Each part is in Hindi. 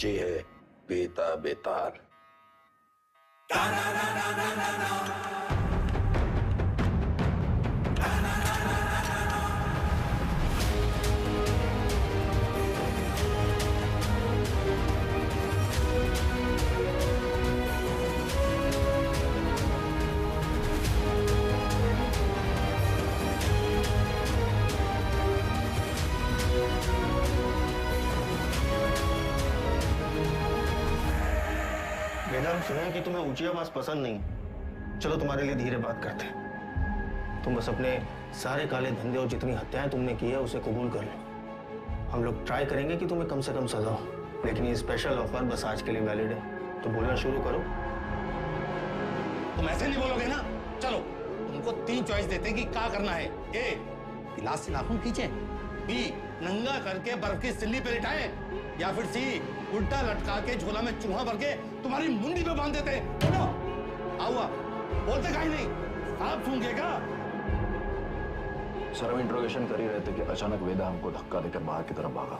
बच्ची है बेता बेतार। मैडम सुना है कि तुम्हें ऊंची आवाज पसंद नहीं। चलो तुम्हारे लिए धीरे बात करते हैं। तुम बस अपने सारे काले धंधे और जितनी हत्याएं तुमने की है उसे कबूल कर लो। हम लोग ट्राई करेंगे कि तुम्हें कम से कम सजा हो, लेकिन ये स्पेशल ऑफर बस आज के लिए वैलिड है। तो बोलना शुरू करो। तुम ऐसे नहीं बोलोगे ना। चलो तुमको 3 चॉइस देते हैं कि क्या करना है। ए, गिलास से नाखून खींचे, बी, नंगा करके बर्फ की सिल्ली पे लिटाए, या फिर सी, उल्टा लटका के झोला में चूहा भर के तुम्हारी मुंडी पे बांध देते। बोलो आउआ, बोलते काहे नहीं, आप सूंघेगा। सर हम इंट्रोगेशन कर ही रहे थे कि अचानक वेदा हमको धक्का देकर बाहर की तरफ भागा।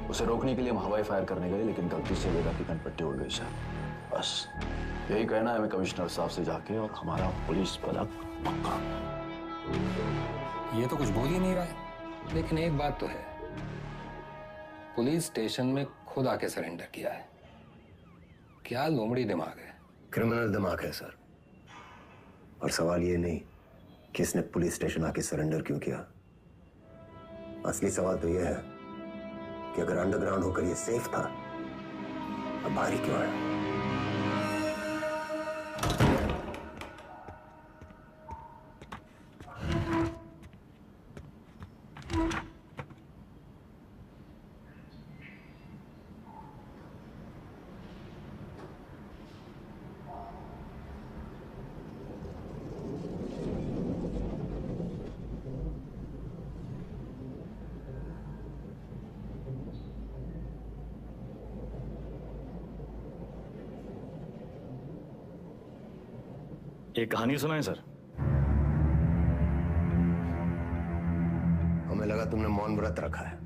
उसे रोकने के लिए हम हवाई फायर करने गए, लेकिन गलती से वेदा की कनपट्टी उड़ गई सर। बस यही कहना है हमें कमिश्नर साहब से जाके, और हमारा पुलिस पदक पक्का। ये तो कुछ बोल ही नहीं रहा है, लेकिन एक बात तो है, पुलिस स्टेशन में खुद आके सरेंडर किया है। क्या लोमड़ी दिमाग है। क्रिमिनल दिमाग है सर। और सवाल ये नहीं कि इसने पुलिस स्टेशन आके सरेंडर क्यों किया। असली सवाल तो यह है कि अगर अंडरग्राउंड होकर ये सेफ था, अब बाहर ही क्यों आया। एक कहानी सुनाए सर। हमें लगा तुमने मौन व्रत रखा है।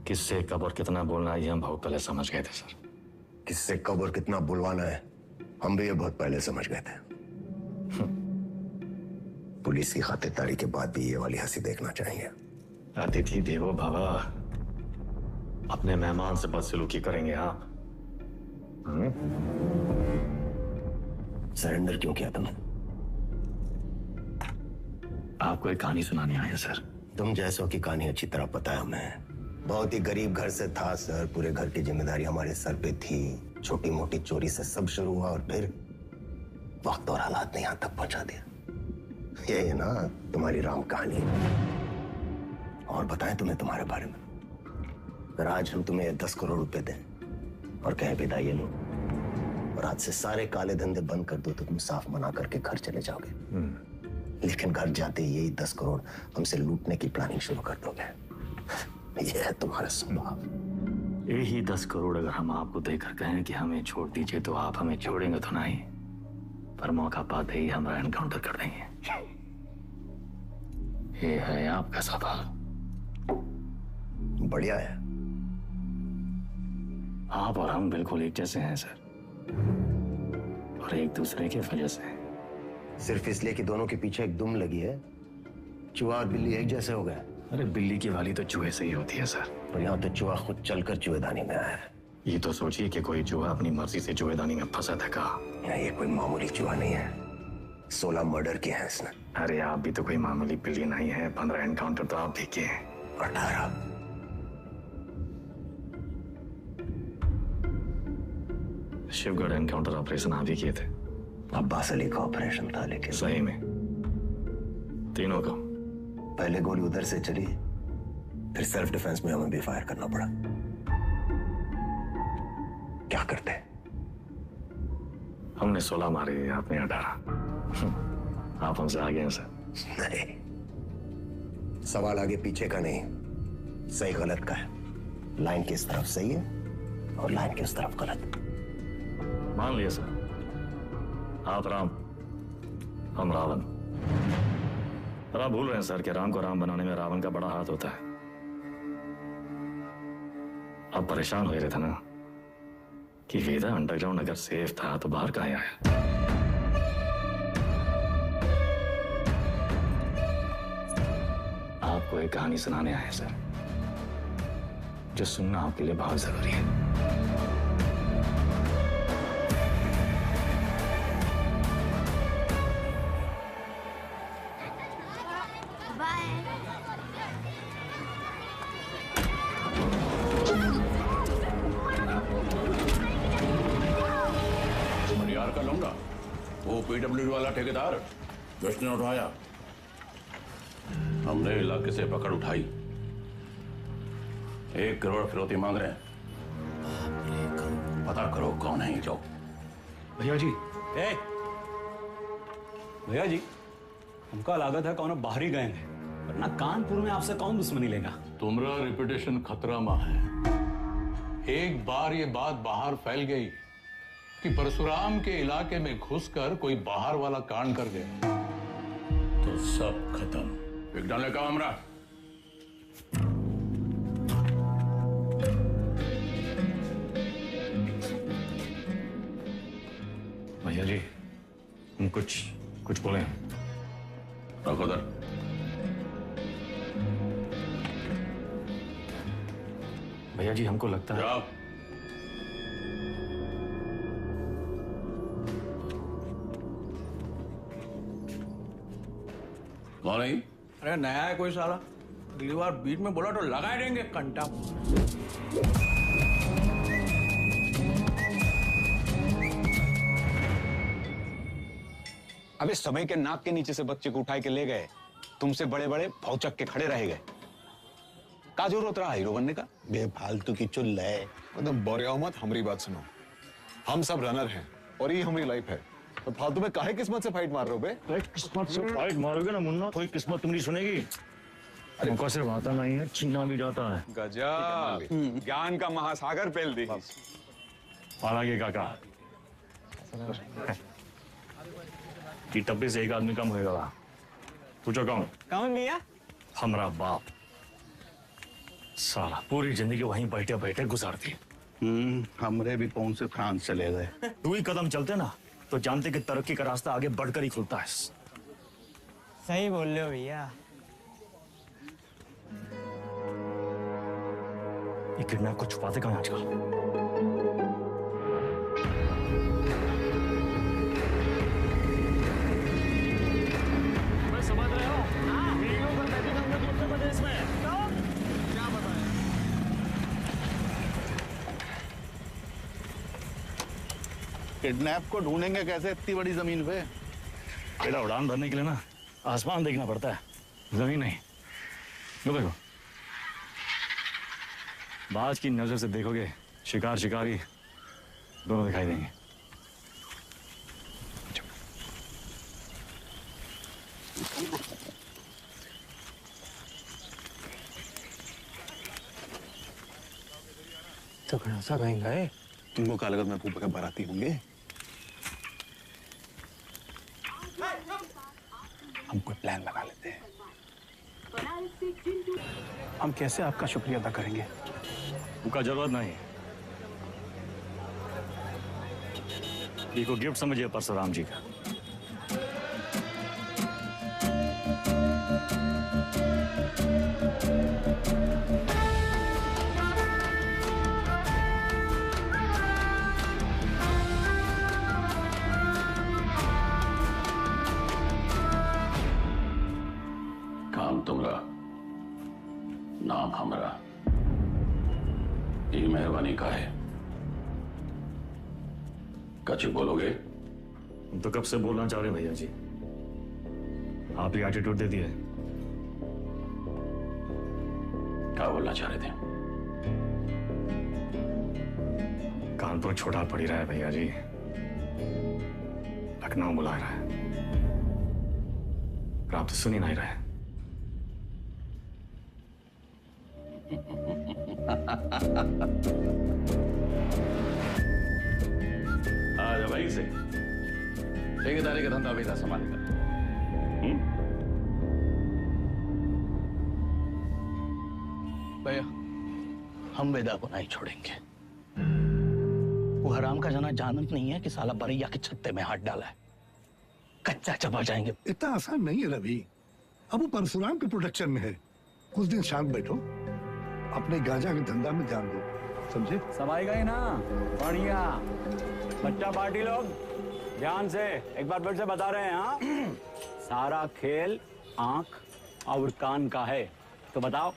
किससे कब और कितना बोलना है ये हम बहुत पहले समझ गए थे सर। किससे कब और कितना बुलवाना है हम भी ये बहुत पहले समझ गए थे। पुलिस की खातिरदारी के बाद भी ये वाली हंसी देखना चाहिए। अतिथि देवो भव, अपने मेहमान से बदसलूकी करेंगे आप। सरेंडर क्यों किया तुमने? आपको एक कहानी सुनानी आया सर। तुम जैसों की कहानी अच्छी तरह पता है हमें। बहुत ही गरीब घर से था सर। पूरे घर की जिम्मेदारी हमारे सर पे थी। छोटी मोटी चोरी से सब शुरू हुआ और फिर वक्त और हालात ने यहां तक पहुंचा दिया। ये है ना तुम्हारी राम कहानी। और बताएं तुम्हें तुम्हारे बारे में। अगर आज हम तुम्हें 10 करोड़ रुपए दें और कहें विदा ये लो, और आज से सारे काले धंधे बंद कर दो, तो तुम साफ मना करके घर चले जाओगे। लेकिन घर जाते ही यही 10 करोड़ हमसे लूटने की प्लानिंग शुरू कर दोगे। यह है तुम्हारा स्वभाव। यही 10 करोड़ अगर हम आपको देकर कहें कि हमें छोड़ दीजिए, तो आप हमें छोड़ेंगे तो नहीं, पर मौका पाते ही हमारा एनकाउंटर कर देंगे। ये है आपका स्वभाव। बढ़िया है। आप और हम बिल्कुल एक जैसे हैं सर, और एक दूसरे की वजह से। सिर्फ इसलिए कि दोनों के पीछे एक दुम लगी है, चूहा और बिल्ली एक जैसे हो गए। अरे बिल्ली की वाली तो चूहे से ही होती है सर। पर यहाँ तो चूहा खुद चलकर चूहेदानी में आया है। ये तो सोचिए कि कोई चूहा अपनी मर्जी से चूहेदानी में फंसा था का। ये कोई मामूली चूहा नहीं है। 16 मर्डर किए हैं इसने। अरे आप भी तो कोई मामूली बिल्ली नहीं है। 15 एनकाउंटर तो आप भी किए हैं। 18। शिवगढ़ एनकाउंटर ऑपरेशन आप ही किए थे। अब्बास अली का ऑपरेशन था, लेकिन सही में तीनों का। पहले गोली उधर से चली, फिर सेल्फ डिफेंस में हमें भी फायर करना पड़ा। क्या करते? हमने 16 मारे, आपने 18। आप हमसे आगे हैं सर। नहीं, सवाल आगे पीछे का नहीं, सही गलत का है। लाइन किस तरफ सही है और लाइन किस तरफ गलत। मान लिया सर, आप राम, हम रावण। पर आप भूल रहे हैं सर कि राम को राम बनाने में रावण का बड़ा हाथ होता है। आप परेशान हो रहे थे ना, कि वेदा अंडरग्राउंड अगर सेफ था तो बाहर कहाँ आया? आपको एक कहानी सुनाने आए हैं सर, जो सुनना आपके लिए बहुत जरूरी है। यार का लूंगा वो पीडब्ल्यूडी वाला ठेकेदार जिसने उठाया, हमने इलाके से पकड़ उठाई। 1 करोड़ फिरौती मांग रहे हैं। पता करो कौन है ये लोग। भैया जी, भैया जी, हमका लागत है कौन बाहरी गए हैं, वरना कानपुर में आपसे कौन दुश्मनी लेगा। तुम्हारा रेपुटेशन खतरा में है। एक बार ये बात बाहर फैल गई कि परशुराम के इलाके में घुसकर कोई बाहर वाला कांड कर गया तो सब खत्म। एक डाले का हमरा भैया जी, हम कुछ बोले हैं। रखो दर। भैया जी, हमको लगता है जाओ। कौन है? अरे नया है कोई साला, अगली बार बीच में बोला तो लगा देंगे कंटा। अबे समय के नाक के नीचे से बच्चे को उठाए के ले गए, तुमसे बड़े बड़े भौचक के खड़े रह गए। का जरूरत रहा हीरो बनने का? बेफालतू की चुल है। एकदम बोरिया मत, हमारी बात सुनो। हम सब रनर हैं और ये हमारी लाइफ है, तो फालतू में काहे किस्मत से फाइट मार रहे हो बे? किस्मत से फाइट मारोगे ना मुन्ना, कोई किस्मत तुम्हारी सुनेगी। हमको सिर्फ आता नहीं है, छीना भी जाता है। गजब, ज्ञान का महासागर पेल दी। हालांकि काका कि टब्बे से एक आदमी कम होएगा। पूछो कौन? कौन भैया? हमारा बाप। साला पूरी जिंदगी वहीं बैठे बैठे गुजार दी। हमरे भी कौन से फ्रांस चले गए। 2 ही कदम चलते ना तो जानते कि तरक्की का रास्ता आगे बढ़कर ही खुलता है। सही बोल रहे हो भैया। ये किडनैप को छुपाते कहाँ आजकल? समझ रहे हो? किडनैप को ढूंढेंगे कैसे इतनी बड़ी जमीन पे? बेटा, उड़ान भरने के लिए ना आसमान देखना पड़ता है, जमीन नहीं। लो देखो, बाज की नजर से देखोगे शिकार शिकारी दोनों दिखाई देंगे। तो सा कहेंगे है? तुमको क्या लगत में फूफा के बाराती होंगे? हम कोई प्लान लगा लेते हैं। हम कैसे आपका शुक्रिया अदा करेंगे? उनका जरूरत नहीं। ये को गिफ्ट समझिए परशुराम जी का। काम तुम्हारा, नाम हमारा। ये मेहरबानी का है। कच्ची बोलोगे? हम तो कब से बोलना चाह रहे भैया जी, आप ही एटीट्यूड दे दिए। क्या बोलना चाह रहे थे? कानपुर छोड़ा पड़ ही रहा है भैया जी, लखनऊ बुला रहा है, पर आप तो सुन ही नहीं रहे। आज भाई से ठेकेदारी का धंधा बेटा संभालेगा। भैया, हम वेदा को नहीं छोड़ेंगे। वो हराम का जना जानत नहीं है कि साला बरैया के छत्ते में हाथ डाला है। कच्चा चबा जाएंगे। इतना आसान नहीं है रवि। अब वो परशुराम के प्रोटेक्शन में है। कुछ दिन शांत बैठो, अपने गांजा के धंधा में ध्यान दो, समझे? समाई गई ना? बढ़िया। बच्चा पार्टी लोग ध्यान से एक बार फिर से बता रहे हैं, हाँ? सारा खेल आंख और कान का है। तो बताओ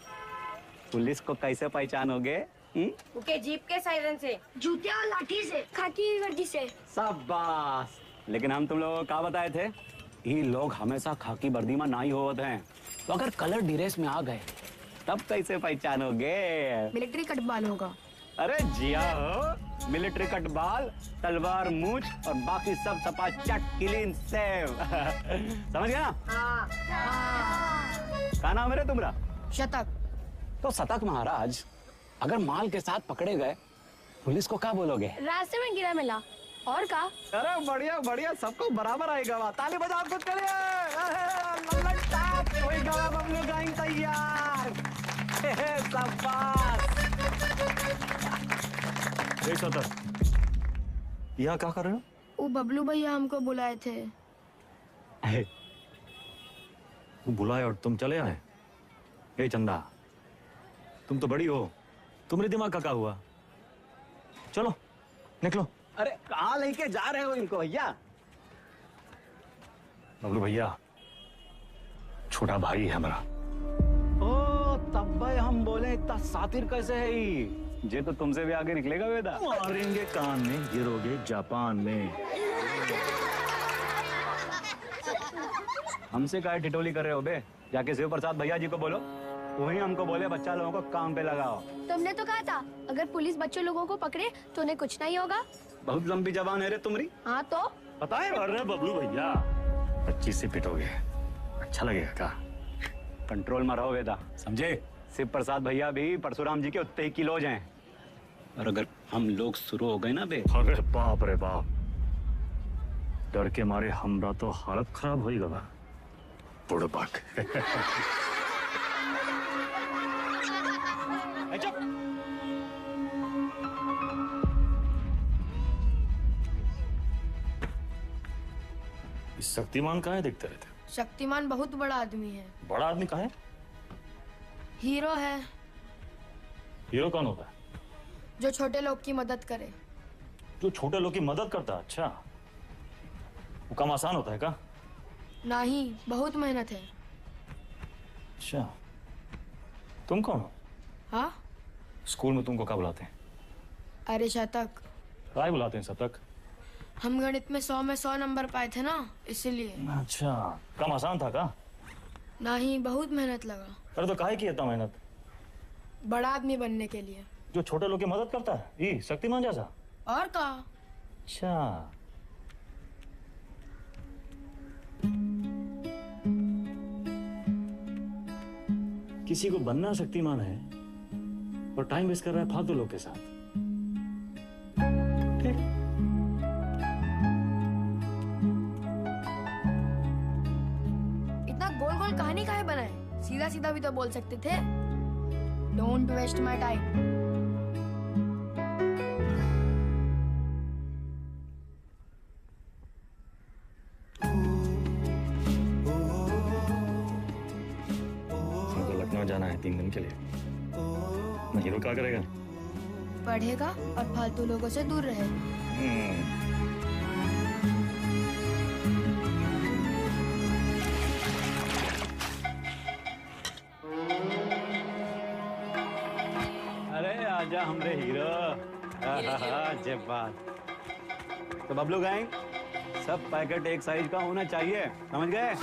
पुलिस को कैसे पहचानोगे? ओके, जीप के सायरन से, जूते और लाठी से, खाकी की वर्दी से। शाबाश। लेकिन हम तुम लोगों को क्या बताए थे? ये लोग हमेशा खाकी वर्दी में ना ही होते हैं, तो अगर कलर ड्रेस में आ गए तब कैसे पहचानोगे? मिलिट्री कटबाल होगा। अरे जिया हो, मिलिट्री कटबाल, तलवार मूंछ और बाकी सब सपा चट क्लीन सेव। समझ गया? हाँ। क्या नाम है रे तुम्हारा? शतक। तो शतक महाराज, अगर माल के साथ पकड़े गए पुलिस को क्या बोलोगे? रास्ते में गिरा मिला। और का? अरे बढ़िया बढ़िया, सबको बराबर आएगा। ताली बजाओ खुद के लिए। बबलू गाइंग तैयार। यहाँ क्या कर रहे हो? वो बबलू भैया हमको बुलाए थे। बुलाए और तुम चले आए? हे चंदा, तुम तो बड़ी हो, तुम्हारे दिमाग का क्या हुआ? चलो निकलो। अरे कहाँ लेके जा रहे हो इनको भैया? बबलू भैया छोटा भाई है हमारा। ओ तब भाई हम बोले इतना सातिर कैसे है ये तो तुमसे भी आगे निकलेगा वेदा। मारेंगे कान में, गिरोगे जापान में। हमसे काय टिटोली कर रहे हो बे? जाके शिव प्रसाद भैया जी को बोलो, वही हमको बोले बच्चा लोगों को काम पे लगाओ। तुमने तो कहा था अगर पुलिस बच्चे लोगों को पकड़े तो उन्हें कुछ नहीं होगा। बहुत लंबी जबान है रे तुम्हारी। हाँ तो पता है? अरे बबलू भैया 25 से पिटोगे, अच्छा लगेगा क्या? कंट्रोल में रहो वेदा, समझे? शिव प्रसाद भैया भी परशुराम जी के उतने ही किलोज हैं, और अगर हम लोग शुरू हो गए ना बे। अरे बाप रे बाप, डर के मारे हमरा तो हालत खराब हो गया। बुड़बक। शक्तिमान कहाँ है दिखते रहते? शक्तिमान बहुत बड़ा आदमी है। बड़ा आदमी कहाँ है? हीरो है। हीरो कौन होता है? जो छोटे लोग की मदद करे। जो छोटे लोग की मदद करता है? अच्छा, वो काम आसान होता है क्या? नहीं, बहुत मेहनत है। अच्छा, तुम कौन हो? हाँ? स्कूल में तुमको क्या बुलाते हैं? अरे शतक। क्या बुलाते हैं शतक? हम गणित में 100 में 100 नंबर पाए थे ना, इसीलिए। अच्छा, काम आसान था क्या? नहीं, बहुत मेहनत लगा। अरे तो काहे की इतना मेहनत? बड़ा आदमी बनने के लिए। जो छोटे लोग की मदद करता है, ये शक्तिमान जैसा? और का? अच्छा, किसी को बनना शक्तिमान है और टाइम वेस्ट कर रहा है फालतू लोग के साथ। ठीक। इतना गोल गोल कहानी काहे बनाए? सीधा सीधा भी तो बोल सकते थे। Don't waste my time. जाना है 3 दिन के लिए। हीरो क्या करेगा? पढ़ेगा और फालतू लोगों से दूर रहेगा। अरे आजा हमरे हीरो। जय बात। तो बबलू गैंग, सब पैकेट एक साइज का होना चाहिए, समझ गए?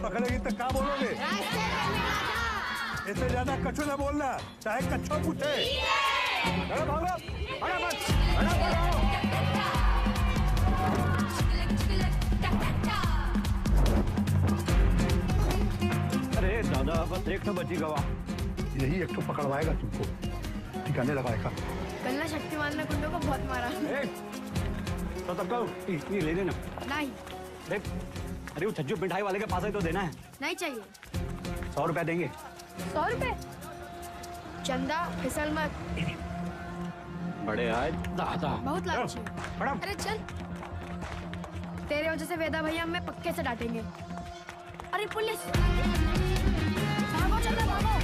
पकड़ेगी तो क्या बोलोगे? इससे ज्यादा कछु ना बोलना, चाहे कच्छो पूछे। अरे दादा, बस एक तो बची गवा। यही एक तो पकड़वाएगा तुमको। ठिकाने लगाएगा। कल ना शक्तिमान ने गुंडों को बहुत मारा। तो तब कहो ये ले लेना। नहीं। देख, अरे वो छज्जू मिठाई वाले के पास ही तो देना है। नहीं चाहिए। 100 रुपए देंगे। 100 रुपए? चंदा फिसल मत। बड़े आज दादा। बहुत लालची है। अरे चल। तेरे वजह से वेदा भैया हमें पक्के से डांटेंगे। अरे पुलिस! भागो चंदा भागो।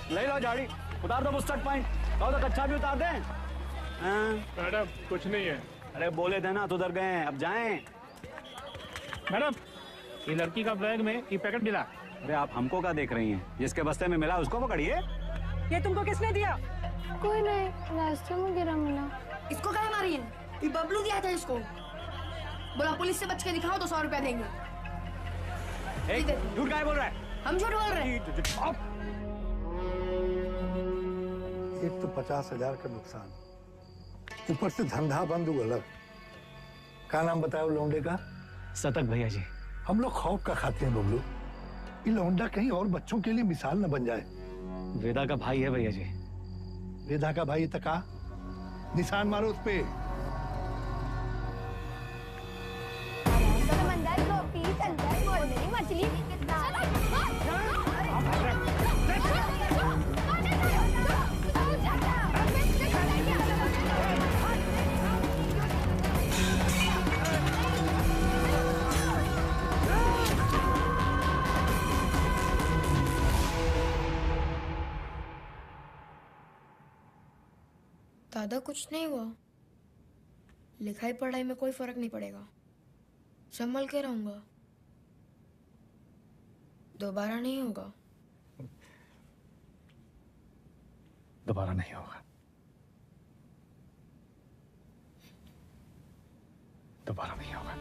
ले लो झाड़ी, उतार दो बुस्टर्ड पॉइंट। कहो तो कच्चा भी उतार दें। मैडम कुछ नहीं है। अरे बोले थे ना, तो उधर गए, अब जाएं। मैडम ये लड़की का बैग में ये पैकेट मिला। अरे आप हमको क्या देख रही हैं? जिसके बस्ते में मिला उसको पकड़िए। ये तुमको किसने दिया? कोई नहीं, रास्ते में गिरा मिला। इसको क्या मारी है? ये बबलू दिया था इसको। बोला पुलिस से बच के दिखाओ तो 100 रुपया देंगे। झूठ काहे बोल रहा है? हम झूठ बोल रहे हैं। एक तो 50,000 का नुकसान, ऊपर से धंधा बंद हुआ अलग। क्या नाम बताया लौंडे का? सतक भैया जी। हम लोग खौफ का खाते हैं बबलू। ये लौंडा कहीं और बच्चों के लिए मिसाल न बन जाए। वेदा का भाई है भैया जी। वेदा का भाई तका निशान मारो उस पे। मछली दादा कुछ नहीं हुआ। लिखाई पढ़ाई में कोई फर्क नहीं पड़ेगा। संभल के रहूंगा। दोबारा नहीं होगा। दोबारा नहीं होगा। दोबारा नहीं होगा।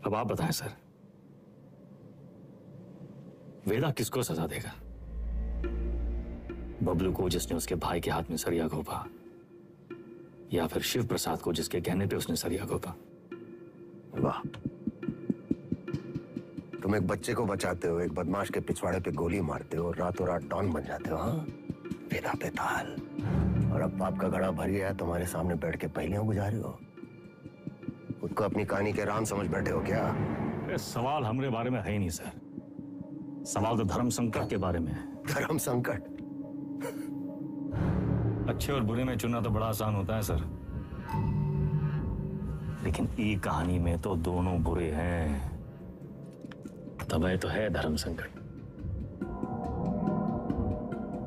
अब आप बताएं सर, वेदा किसको सजा देगा? बबलू को जिसने उसके भाई के हाथ में सरिया घोंपा, या फिर शिव प्रसाद को जिसके कहने पे उसने सरिया घोंपा? वाह, तुम एक बच्चे को बचाते हो, एक बदमाश के पिछवाड़े पे गोली मारते हो, रातों रात डॉन बन जाते हो। हाँ, वेदा पे ताल। और अब पाप का घड़ा भर गया, तुम्हारे सामने बैठ के पहेलियां बुझा रहे हो। खुद को अपनी कहानी के राम समझ बैठे हो क्या? सवाल हमारे बारे में है ही नहीं सर। सवाल तो धर्म संकट के बारे में है। धर्म संकट? अच्छे और बुरे में चुनना तो बड़ा आसान होता है सर, लेकिन ई कहानी में तो दोनों बुरे हैं। तब तो है धर्म संकट।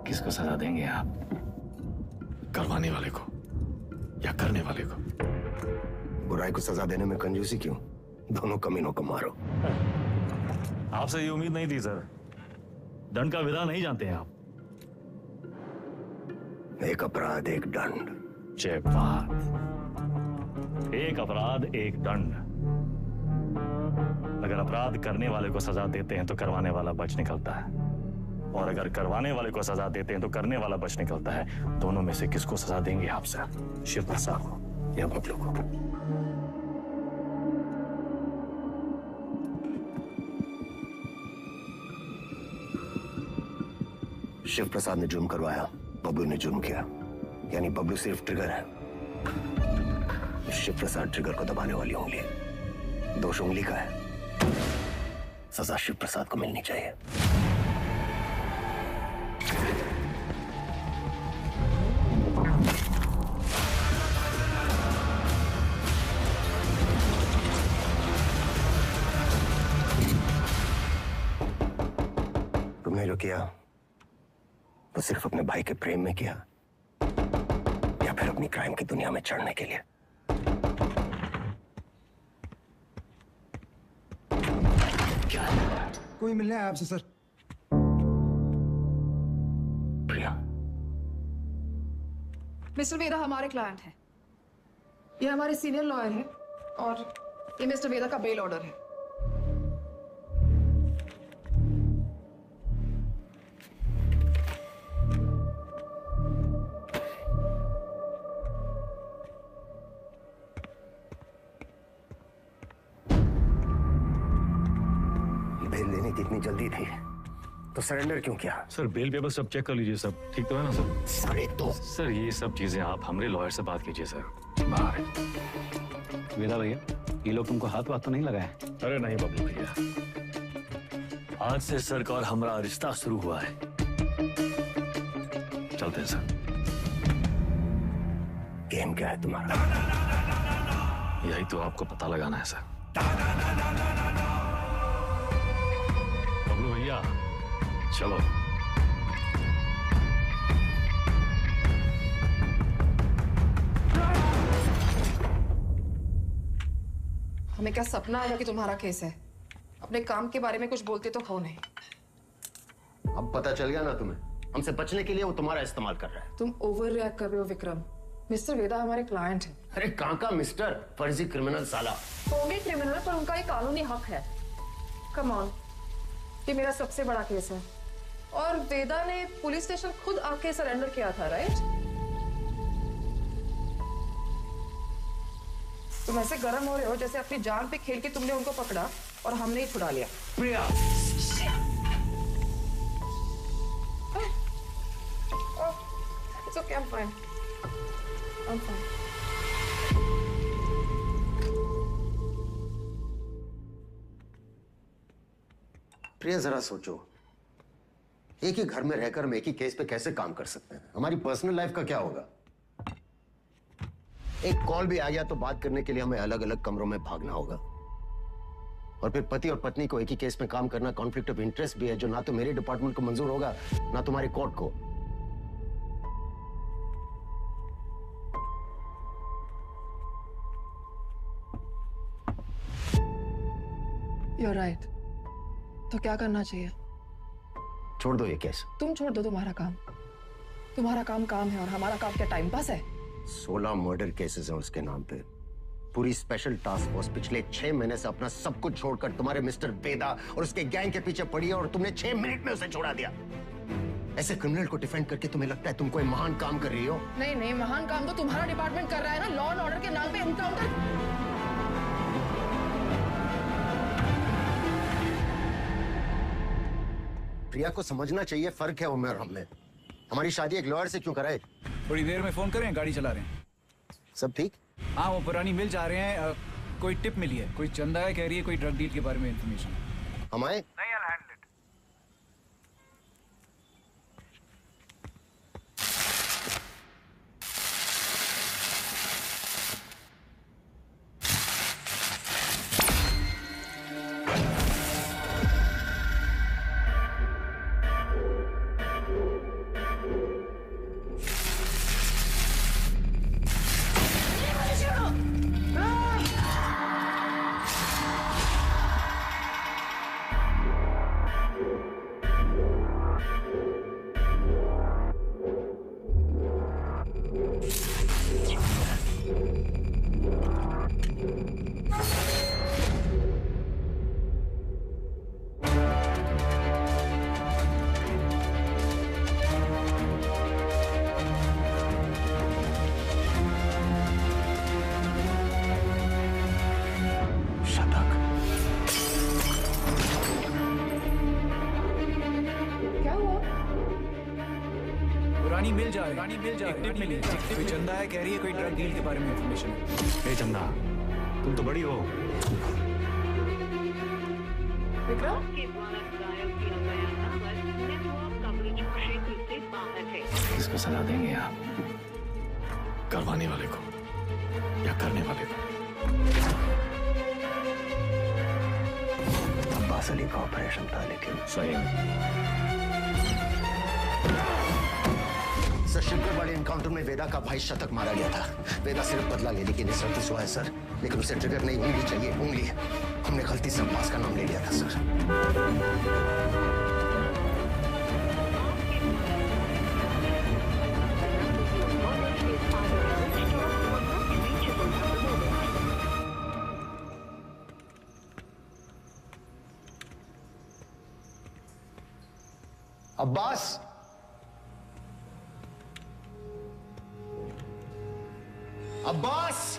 किसको सजा देंगे आप? करवाने वाले को या करने वाले को? बुराई को सजा देने में कंजूसी क्यों? दोनों कमीनों को मारो। आपसे ये उम्मीद नहीं थी सर। दंड का विधान नहीं जानते हैं आप। एक अपराध एक दंड। जय बात। एक अपराध एक दंड। अगर अपराध करने वाले को सजा देते हैं तो करवाने वाला बच निकलता है, और अगर करवाने वाले को सजा देते हैं तो करने वाला बच निकलता है। दोनों में से किसको सजा देंगे आप सर? शिव प्रसाद को या बबलू को? शिव प्रसाद ने जुर्म करवाया, बबलू ने जुर्म किया, यानी बबलू सिर्फ ट्रिगर है, शिव प्रसाद ट्रिगर को दबाने वाली उंगली है। दोष उंगली का है, सजा शिव प्रसाद को मिलनी चाहिए। तुमने जो किया वो सिर्फ अपने भाई के प्रेम में किया या फिर अपनी क्राइम की दुनिया में चढ़ने के लिए? कोई मिलने आया आपसे सर। प्रिया, मिस्टर वेदा हमारे क्लाइंट हैं। ये हमारे सीनियर लॉयर हैं और ये मिस्टर वेदा का बेल ऑर्डर है। बेल लेने की इतनी जल्दी थी तो सरेंडर क्यों किया? सर बेल पेपर सब चेक कर लीजिए, सब ठीक तो है ना सर? सारे तो सर ये सब चीजें आप हमारे लॉयर से बात कीजिए सर। बाहर वेदा भैया, ये लोग तुमको हाथ वाथ तो नहीं लगाए? अरे नहीं बबलू भैया, आज से सर का और हमारा रिश्ता शुरू हुआ है। चलते हैं सर। गेम क्या है तुम्हारा? यही तो आपको पता लगाना है सर। बबलू भैया चलो। हमें क्या सपना आया कि तुम्हारा केस है? अपने काम के बारे में कुछ बोलते तो हो नहीं। अब पता चल गया ना तुम्हें, हमसे बचने के लिए वो तुम्हारा इस्तेमाल कर रहा है। तुम ओवर रिएक्ट कर रहे हो विक्रम। मिस्टर वेदा हमारे क्लाइंट हैं। अरे कहां का मिस्टर, फर्जी क्रिमिनल साला। होंगे क्रिमिनल पर उनका एक कानूनी हक है। कम ऑन, ये मेरा सबसे बड़ा केस है और वेदा ने पुलिस स्टेशन खुद आके सरेंडर किया था, राइट? तुम ऐसे गर्म हो रहे हो जैसे अपनी जान पे खेल के तुमने उनको पकड़ा और हमने ही छुड़ा लिया। प्रिया, It's okay, I'm fine. I'm fine. प्रिया जरा सोचो, एक ही घर में रहकर हम एक ही केस पे कैसे काम कर सकते हैं? हमारी पर्सनल लाइफ का क्या होगा? एक कॉल भी आ गया तो बात करने के लिए हमें अलग अलग कमरों में भागना होगा। और फिर पति और पत्नी को एक ही केस में काम करना कॉन्फ्लिक्ट ऑफ इंटरेस्ट भी है, जो ना तो मेरे डिपार्टमेंट को मंजूर होगा ना तुम्हारी कोर्ट को। You're right. तो क्या करना चाहिए? छोड़ दो ये केस। तुम छोड़ दो तुम्हारा काम। तुम्हारा काम काम है और हमारा काम क्या टाइम पास है? 16 मर्डर केसेस हैं उसके नाम पे। पूरी स्पेशल टास्क फोर्स पिछले 6 महीने से अपना सब कुछ छोड़कर तुम्हारे मिस्टर वेदा और उसके गैंग के पीछे पड़ी है और तुमने 6 मिनट में उसे छोड़ा दिया। ऐसे क्रिमिनल को डिफेंड करके तुम्हें लगता है तुम कोई महान काम कर रही हो? नहीं नहीं, महान काम तो तुम्हारा डिपार्टमेंट कर रहा है ना, लॉ एंड ऑर्डर के नाम पे एनकाउंटर। प्रिया को समझना चाहिए, फर्क है उम्र और हम में। हमारी शादी एक लॉयर से क्यों कराए? थोड़ी देर में फोन करें, गाड़ी चला रहे हैं। सब ठीक? हाँ, वो पुरानी मिल जा रहे हैं। कोई टिप मिली है, कोई चंदा है कह रही है, कोई ड्रग डील के बारे में इंफॉर्मेशन। हम आए? नहीं, I'll handle it. जा रही है, एक टिप मिली है। कोई चंदा है, कह रही है कोई ड्रग डील के बारे में इंफॉर्मेशन है। ए चंदा, तुम तो बड़ी हो। विक्रम? किसको सलाह देंगे आप? करवाने वाले को या करने वाले को? अब्बास अली का ऑपरेशन था, लेकिन सही सर, शिवगढ़ वाले एनकाउंटर में वेदा का भाई शतक मारा गया था। वेदा सिर्फ बदला लेने की निसरती हुआ है सर, लेकिन उसे ट्रिगर नहीं, उंगली चाहिए, उंगली। हमने गलती से अब्बास का नाम ले लिया था सर। अब्बास, अब्बास,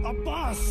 अब्बास,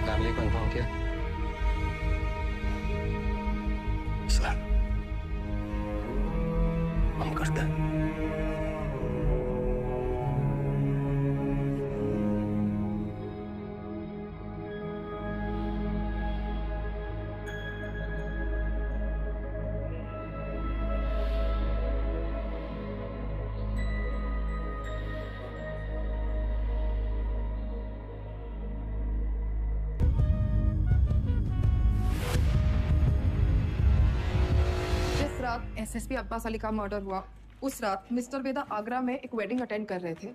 फैमिली को इन्फॉर्म किया? सर, हम करते हैं। एसएसपी अब्बास अली का मर्डर हुआ, उस रात मिस्टर वेदा आगरा में एक वेडिंग अटेंड कर रहे थे।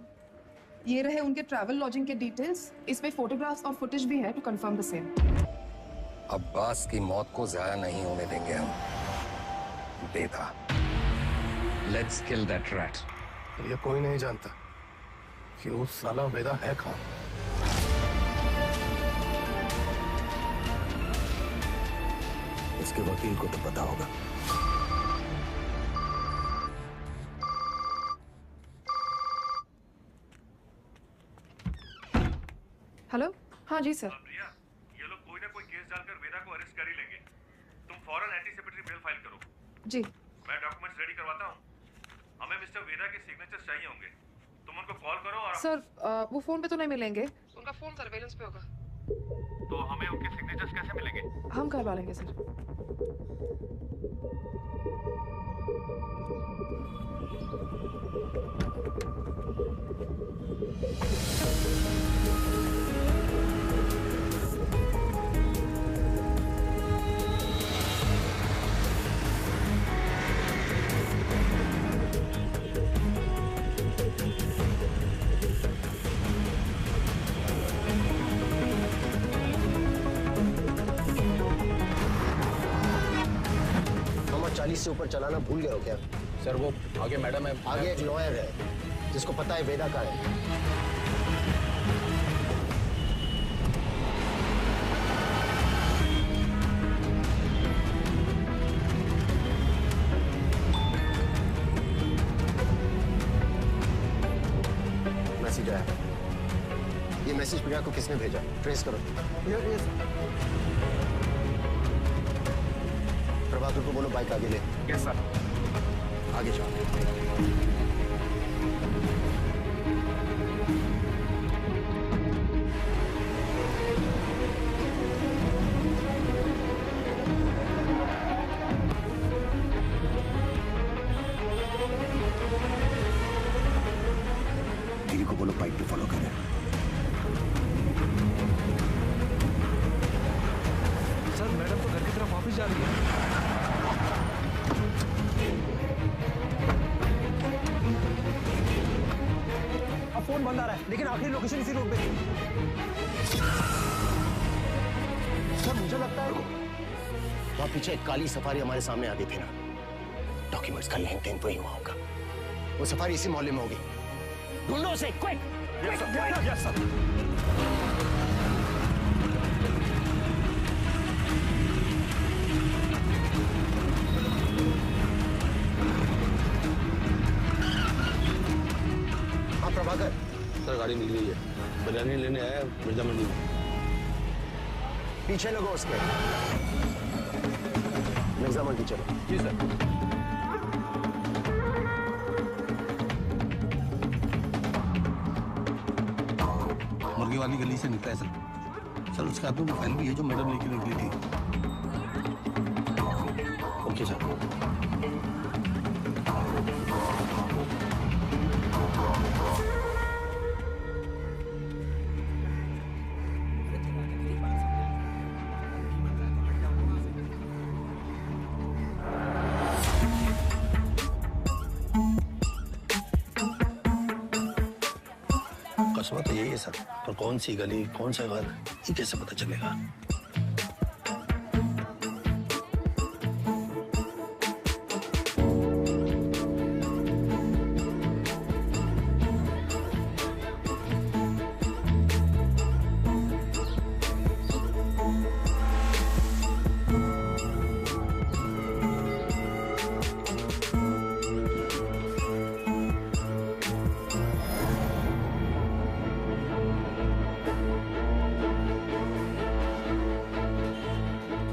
ये रहे उनके ट्रैवल लॉजिंग के डिटेल्स। इसमें फोटोग्राफ्स और फुटेज भी है to confirm the same. Abbas की मौत को जाया नहीं होने देंगे हम। Veda, let's kill that rat. ये कोई नहीं जानता कि उस साला वेदा है कौन। इसके वकील को तो पता होगा। हेलो, हाँ जी सर। ये लोग कोई ना कोई केस डालकर वेदा को अरेस्ट कर ही लेंगे। तुम फौरन एंटीसिपेटरी बेल फाइल करो। जी। मैं डॉक्यूमेंट्स रेडी करवाता हूँ। हमें मिस्टर वेदा के सिग्नेचर्स चाहिए होंगे। तुम उनको कॉल करो और सर वो फोन पे तो नहीं मिलेंगे, उनका फोन सर्वेलेंस पे होगा। तो हमें उनके सिग्नेचर्स कैसे मिलेंगे? हम करवा लेंगे सर। मामा 40 से ऊपर चलाना भूल गए हो क्या? सर वो आगे मैडम है। आगे एक लॉयर है जिसको पता है वेदा का है। मैसेज आया। ये मैसेज प्रिया को किसने भेजा? ट्रेस करो। प्रभाकर को बोलो बाइक आगे ले। Yes sir. आगे जाओ। फॉलो करें। सर मैडम तो घर की तरफ वापस जा रही है। अब फोन बंद आ रहा है, लेकिन आखिरी लोकेशन इसी रोड पे थी। सर मुझे लगता है वहां पीछे एक काली सफारी हमारे सामने आती थी ना, डॉक्यूमेंट्स का लेन देन वही हुआ होगा। वो सफारी इसी मोहल्ले में होगी। ढूंढो उसे, क्विक! Yes sir. हाँ प्रभाकर, सर गाड़ी निकली है, बिरयानी लेने आया मिर्जा मंडी में। पीछे लगो उसके। मिर्जा मंडी चलो। जी सर। मुर्गी वाली गली से निकला है सर। सर उसके हाथ में फाइल भी है जो मैडम लेके निकली थी। Okay sir. कस्बा तो यही है सर, पर कौन सी गली कौन सा घर ये कैसे पता चलेगा?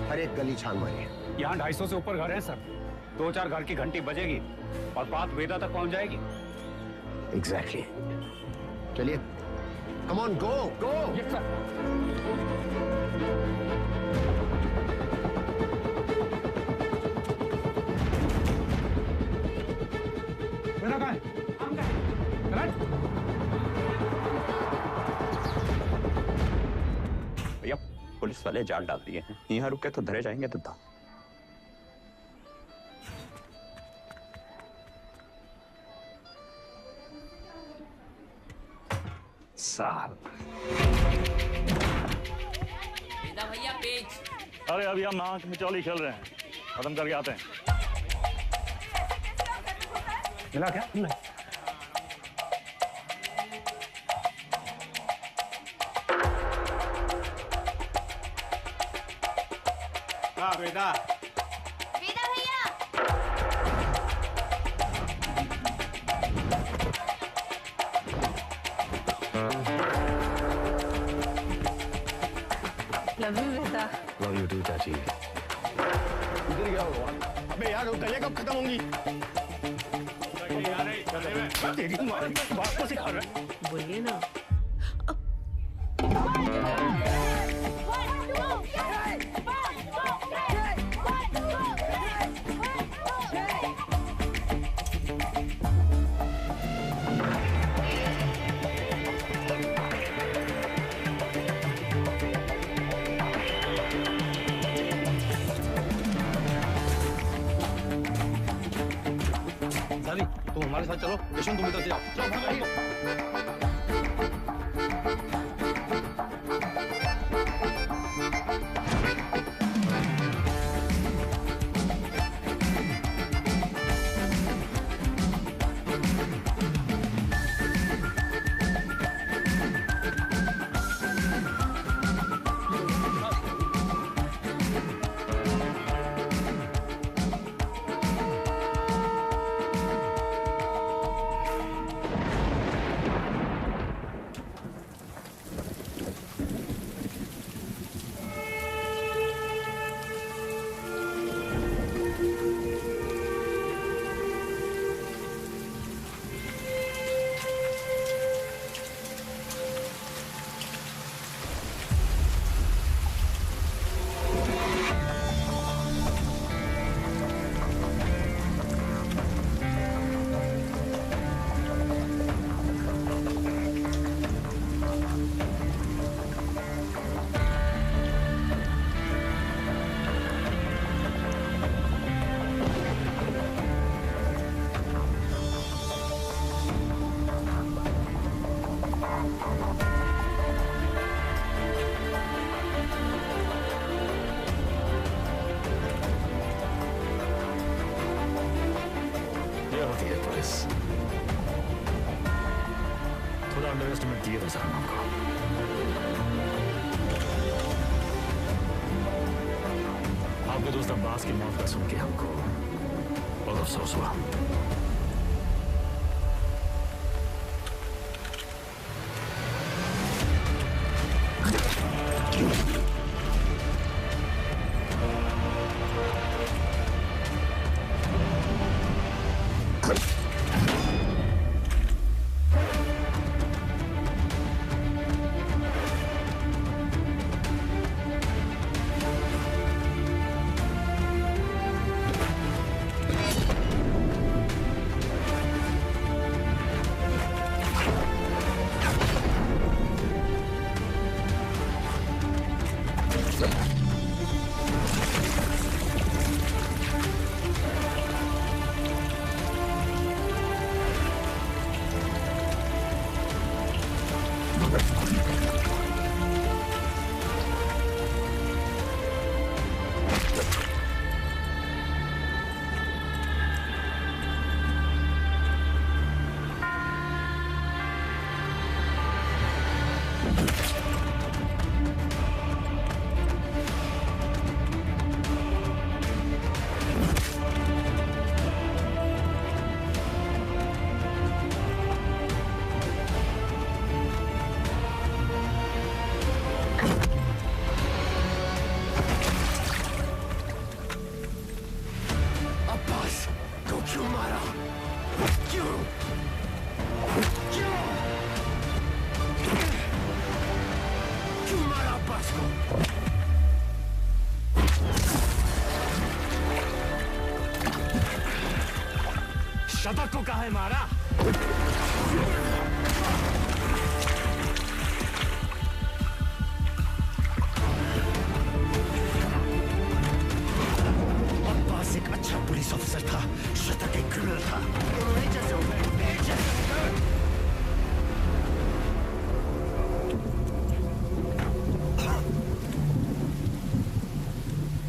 हर एक गली छान मारिए। यहाँ 250 से ऊपर घर हैं सर। 2-4 घर की घंटी बजेगी और बात वेदा तक पहुंच जाएगी। एग्जैक्टली। चलिए, come on, go go. Yes sir. Veda कहाँ है? भैया पुलिस वाले जाल डाल दिए हैं, यहाँ रुके तो धरे जाएंगे दादा। साहब भैया पेज। अरे अभी हम नाक में चौली खेल रहे हैं, खत्म करके आते हैं। मिला क्या? मिला। हाँ बेटा। वेदा भैया। लव यू बेटा। लव यू टू चाची। इधर क्या हुआ? अबे यार वो कलियां कब खत्म होंगी? तेरी माँ बात को सिखा रहा है। बोलिए ना। तुम हमारे साथ चलो, यशवंत तुम इधर से जाओ। चलो भागो। होती है पुलिस। थोड़ा अंडर एस्टिमेट किया था सर आपको। आपके दोस्त अब्बास की मौत का सुन के हमको बहुत अफसोस हुआ। शतक को काहे मारा? अब्बास एक अच्छा पुलिस ऑफिसर था, शतक एक क्रिमिनल था। जैसे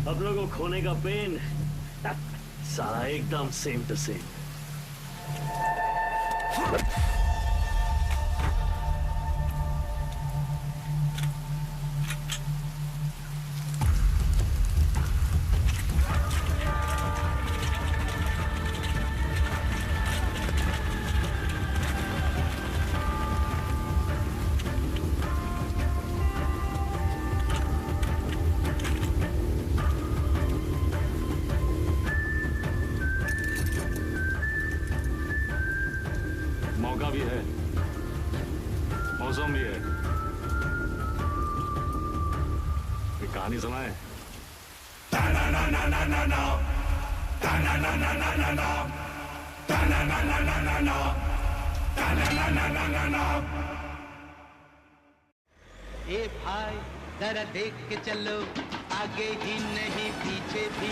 अब लोगों को खोने का पेन सारा एकदम सेम टू सेम। मौका भी है, मौसम भी है। एक कहानी सुनाए। ए भाई जरा देख के चलो, आगे ही नहीं पीछे भी,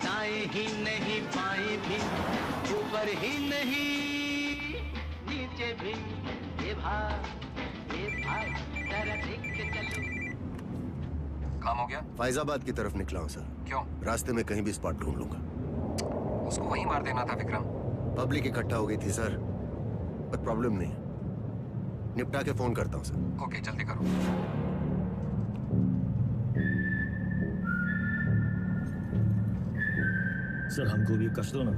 दाएं ही नहीं बाएं भी, ऊपर ही नहीं नीचे भी। ए भाई जरा देख के चलो। काम हो गया? फैजाबाद की तरफ निकला हूँ सर। क्यों? रास्ते में कहीं भी स्पॉट ढूंढ लूंगा। उसको वहीं मार देना था विक्रम। पब्लिक इकट्ठा हो गई थी सर, पर प्रॉब्लम नहीं, निपटा के फोन करता हूँ सर। ओके, जल्दी करो। सर हमको भी कश दो ना।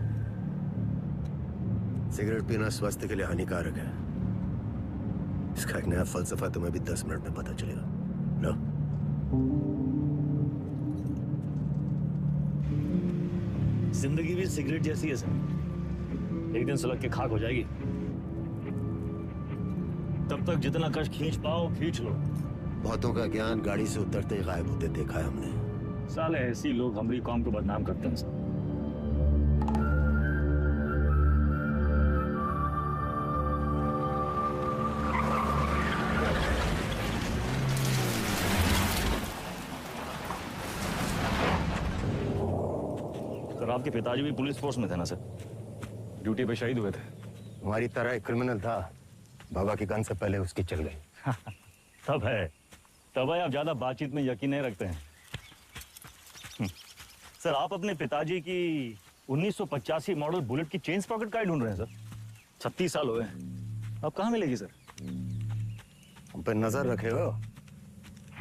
सिगरेट पीना स्वास्थ्य के लिए हानिकारक है। इसका एक नया फलसफा तुम्हें भी 10 मिनट में पता चलेगा। लो। जिंदगी भी सिगरेट जैसी है सर, एक दिन सुलग के खाक हो जाएगी। तब तक जितना कश खींच पाओ खींच लो। बहुतों का ज्ञान गाड़ी से उतरते ही गायब होते देखा है हमने। साले ऐसी लोग हमारी कौम को बदनाम करते हैं सर। सर आपके पिताजी भी पुलिस फोर्स में थे ना सर? ड्यूटी पे शहीद हुए थे। हमारी तरह एक क्रिमिनल था, बाबा की गन से पहले उसकी चल गई। तब है आप ज्यादा बातचीत में यकीन नहीं रखते हैं। सर आप अपने पिताजी की 1985 मॉडल बुलेट की चेन स्प्रॉकेट का ढूंढ रहे हैं सर। 36 साल हुए हैं, अब कहाँ मिलेगी सर? हम पे नजर रखे हो,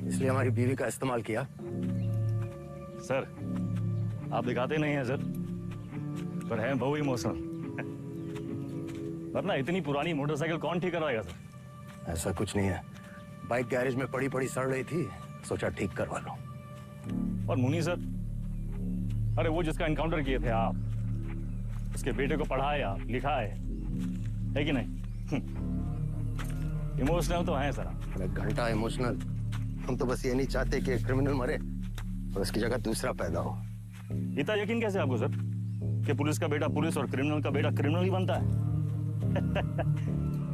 इसलिए हमारी बीवी का इस्तेमाल किया। सर आप दिखाते नहीं हैं सर, पर है बहु इमोशनल। वरना इतनी पुरानी मोटरसाइकिल कौन ठीक करवाएगा सर? ऐसा कुछ नहीं है, बाइक गैरेज में पड़ी पड़ी सड़ रही थी, सोचा ठीक करवा लो। और मुनी सर, अरे वो जिसका एनकाउंटर किए थे आप, उसके बेटे को पढ़ाया लिखाया है कि नहीं? इमोशनल तो है सर। अरे घंटा इमोशनल, हम तो बस ये नहीं चाहते कि एक क्रिमिनल मरे और उसकी जगह दूसरा पैदा हो। इतना यकीन कैसे आपको सर कि पुलिस का बेटा पुलिस और क्रिमिनल का बेटा क्रिमिनल ही बनता है?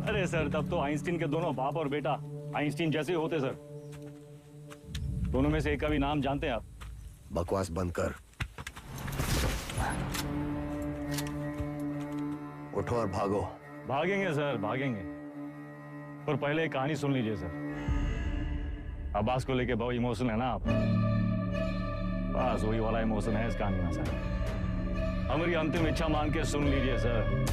अरे सर, तब तो आइंस्टीन के दोनों बाप और बेटा आइंस्टीन जैसे होते सर। दोनों में से एक का भी नाम जानते हैं आप? बकवास बंद कर, उठो और भागो। भागेंगे सर, भागेंगे, पर पहले एक कहानी सुन लीजिए सर। अब्बास को लेके बहुत इमोशनल है ना आप? बस वही वाला इमोशन है इस कहानी में सर। हमारी अंतिम इच्छा मान के सुन लीजिए सर।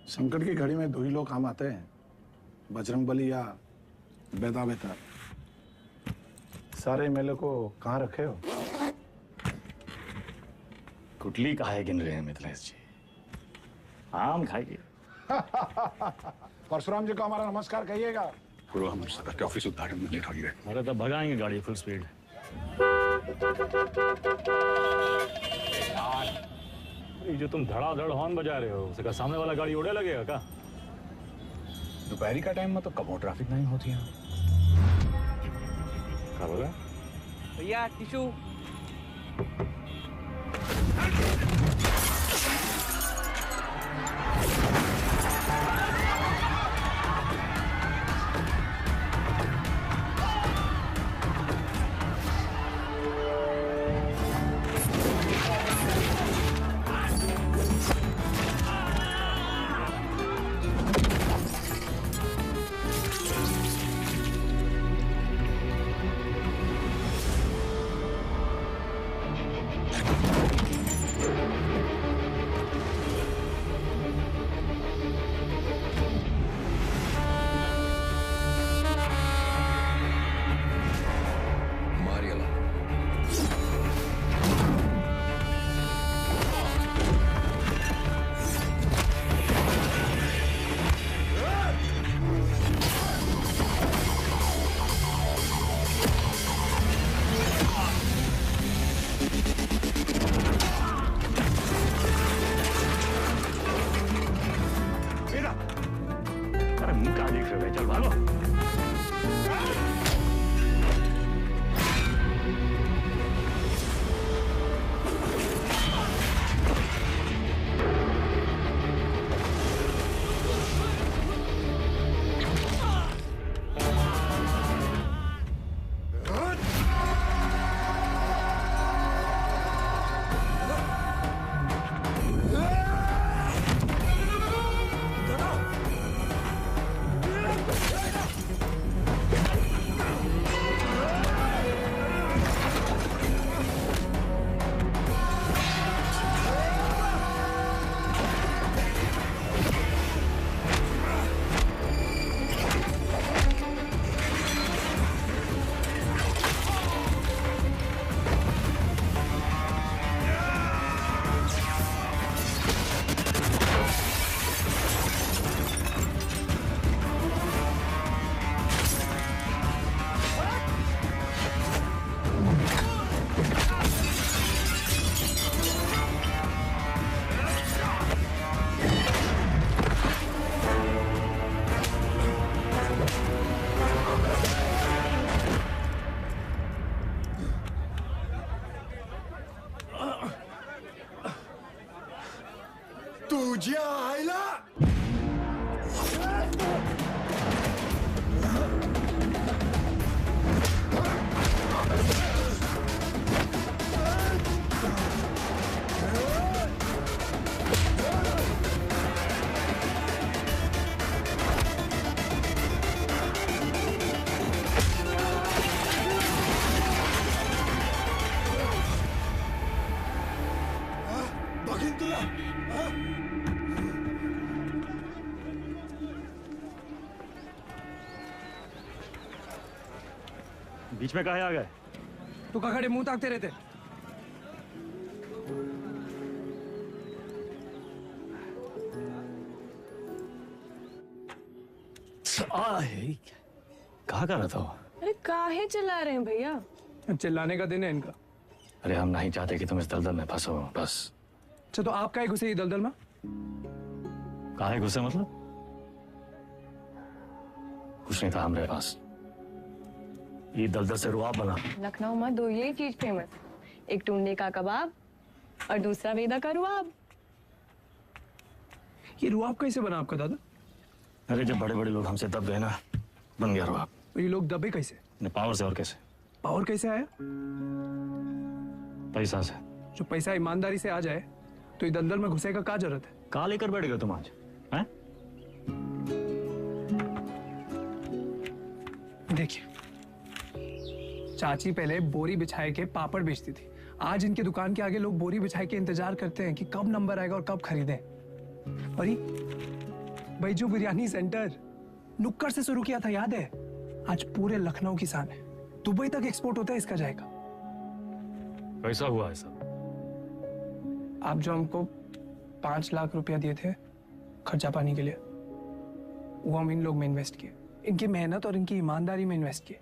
संकट की घड़ी में दो ही लोग काम आते हैं, बजरंगबली या बेदा बेतार। सारे मेले को कहाँ रखे हो? कुटली काहे गिन रहे हैं मिथिलेश जी? आम खाइए। परशुराम जी को हमारा नमस्कार कहिएगा। पूर्व हमारे सदर के ऑफिस उद्घाटन में लेट हो गए। अरे तब भगाएंगे गाड़ी फुल स्पीड। ये जो तुम धड़ाधड़ हॉर्न बजा रहे हो, उसका सामने वाला गाड़ी उड़े लगेगा क्या? दोपहरी का टाइम में तो कब ट्रैफिक नहीं होती है। क्या बोला भैया? टिशू। बीच में काहे आ गए? तू का खड़े मुंह ताकते रहते? कहाँ कर रहा था? अरे काहे चिल्ला रहे हैं भैया? चिल्लाने का दिन है इनका। अरे हम नहीं चाहते कि तुम इस दलदल में फंसो, बस। अच्छा तो आप काहे घुसे ये दलदल में? काहे घुसे मतलब? कुछ नहीं था हमारे पास। ये दलदल से रुआब बना। लखनऊ में दो यही चीज फेमस, एक टुंडे का कबाब और दूसरा वेदा का रुआब। ये रुआब कैसे बना आपका दादा? अरे जब बड़े बड़े लोग हमसे दब गए ना, बन गया रुआब। ये लोग दबे कैसे? पावर से। और कैसे? पावर कैसे आया? पैसा से। जो पैसा ईमानदारी से आ जाए तो ये दलदल में घुसे का क्या जरूरत है? कहाँ लेकर बैठ गए तुम आज? हैं? देखिए, चाची पहले बोरी बिछाए के पापड़ बेचती थी। आज इनके दुकान के आगे लोग बोरी बिछाए के इंतजार करते हैं कि कब नंबर आएगा और कब खरीदें। और ये बैजू बिरयानी सेंटर नुक्कड़ से शुरू किया था, याद है? आज पूरे लखनऊ की शान है। दुबई तक एक्सपोर्ट होता है इसका जाएगा। कैसा हुआ है सब? आप जो हमको 5 लाख रुपया दिए थे खर्चा पानी के लिए, वो हम इन लोग में इन्वेस्ट किए। इनकी मेहनत और इनकी ईमानदारी में इन्वेस्ट किए।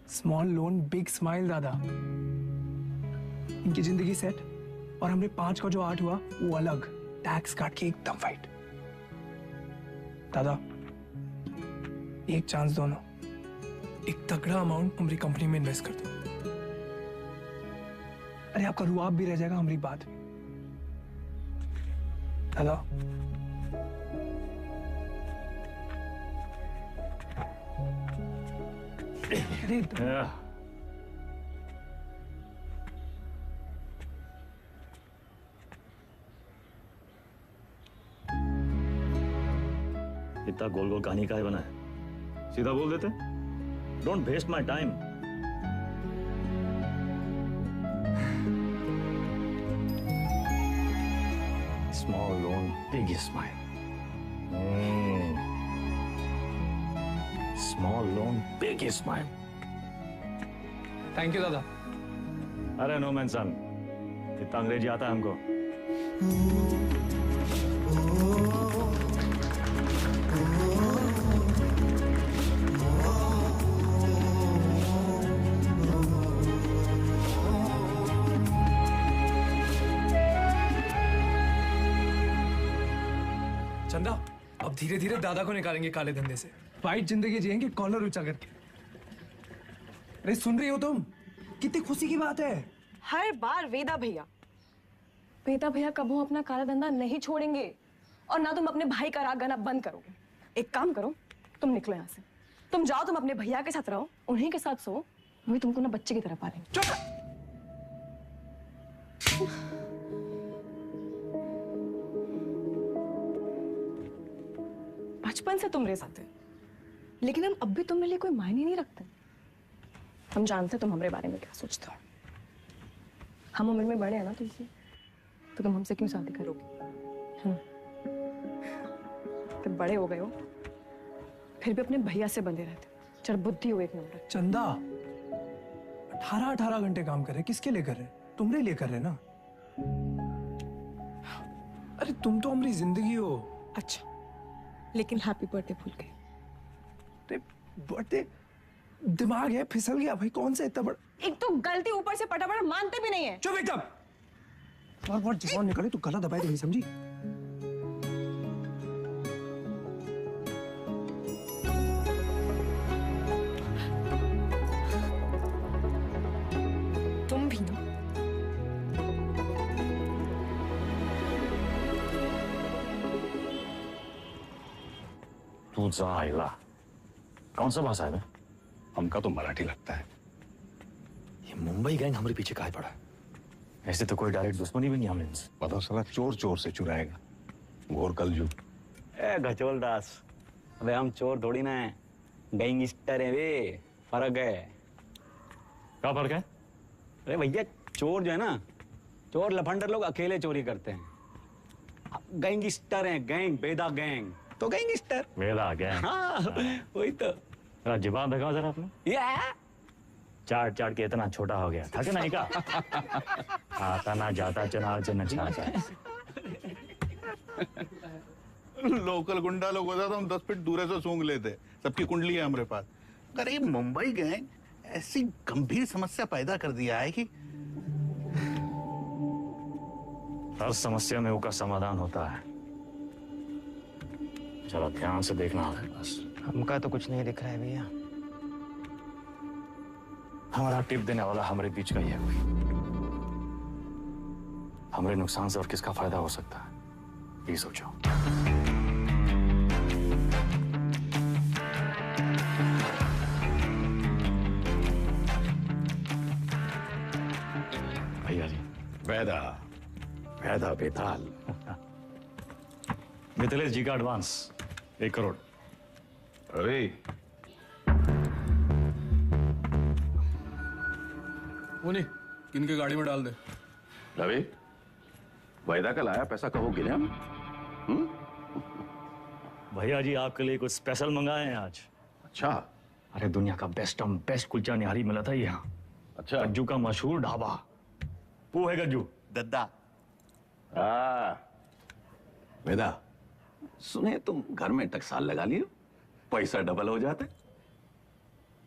स्मॉल लोन बिग स्माइल दादा। इनकी जिंदगी सेट और हमने 5 का जो 8 हुआ वो अलग, टैक्स काट के एकदम फाइट। दादा एक चांस दो ना, एक तगड़ा अमाउंट हमारी कंपनी में इन्वेस्ट कर दो। अरे आपका रुआब भी रह जाएगा, हमारी बात भी। दादा अरे इतना गोल गोल कहानी का है बना है? सीधा बोल देते। Don't waste my time. Small loan big smile. Small loan big smile. Thank you दादा। अरे नो मैन सन, इतना अंग्रेजी आता है हमको। चंदा, अब धीरे धीरे दादा को निकालेंगे काले धंधे से। वाइट जिंदगी जिएंगे कॉलर ऊंचा करके। अरे सुन रही हो तुम? कितनी खुशी की बात है। हर बार वेदा भैया कबू अपना काला धंधा नहीं छोड़ेंगे और ना तुम अपने भाई का राग गाना बंद करोगे। एक काम करो, तुम निकलो यहाँ से। तुम जाओ, तुम अपने भैया के साथ रहो, उन्हीं के साथ सो। वही तुमको ना बच्चे की तरह पालेंगे। चुप! बचपन से तुम मेरे साथ है, लेकिन हम अब भी तुम्हारे लिए कोई मायने नहीं रखते। हम जानते तुम हमारे बारे में क्या सोचते हो। हम उम्र में बड़े हैं ना तुमसे, तो तुम हमसे क्यों शादी करोगे? फिर बड़े हो गए हो, फिर भी अपने भैया से बंधे रहते हो। चल बुद्धि हो एक नंबर। चंदा 18 घंटे काम कर रहे, किसके लिए कर रहे? तुम्हारे लिए कर रहे ना। अरे तुम तो हमारी जिंदगी हो। अच्छा, लेकिन हैप्पी बर्थडे भूल गए। बर्थडे दिमाग है फिसल गया भाई। कौन सा इतना बड़ा? एक तो गलती ऊपर से पटापट मानते भी नहीं है। चुप एकदम। बार जवान निकले तो गला दबाए नहीं, समझी? तुम भी ना। तू जाइला। कौन सा भाषा है? हमका तो मराठी लगता है। ये मुंबई गैंग हमारे पीछे काहे पड़ा? ऐसे तो कोई डायरेक्ट दुश्मनी भी नहीं हमने इनसे। पता साला चोर चोर से चुराएगा। घोर कलयुग। ए गचोल दास, अबे हम चोर थोड़ी ना है, गैंगस्टर है वे। फर्क है। क्या फर्क है? अरे भैया, चोर जो है ना, चोर लफंडर लोग अकेले चोरी करते हैं। गैंगस्टर हैं, गैंग, बेदा गैंग तो गैंगस्टर। वेदा गैंग। हाँ, वही तो। जबान दिखाओ जरा अपने। चाट चाट के इतना छोटा हो गया था कि नहीं का? आता ना जाता चुनाव से नचाता। लोकल गुंडा लोग होता तो हम 10 फीट दूर से सूंघ लेते। सबकी कुंडली है हमारे पास। अरे मुंबई गैंग ऐसी गंभीर समस्या पैदा कर दिया है कि हर समस्या में उसका समाधान होता है। चलो ध्यान से देखना है बस। हमका तो कुछ नहीं दिख रहा है भैया। हमारा टिप देने वाला हमारे बीच का ही है कोई। हमारे नुकसान से और किसका फायदा हो सकता है ये सोचो। भैया जी। वैदा वैदा बेताल। मिथिलेश जी का एडवांस 1 करोड़। अरे वो नहीं, किनके गाड़ी में डाल दे। रवि, वायदा का लाया पैसा कहो गिने हम? भैया जी आपके लिए कुछ स्पेशल मंगाए हैं आज। अच्छा। अरे दुनिया का बेस्ट कुलचा निहारी मिला था यहाँ। अच्छा। गज्जू का मशहूर ढाबा। वो है गज्जू दद्दा। वेदा, सुने तुम घर में टकसाल लगा लिए, पैसा डबल हो जाते।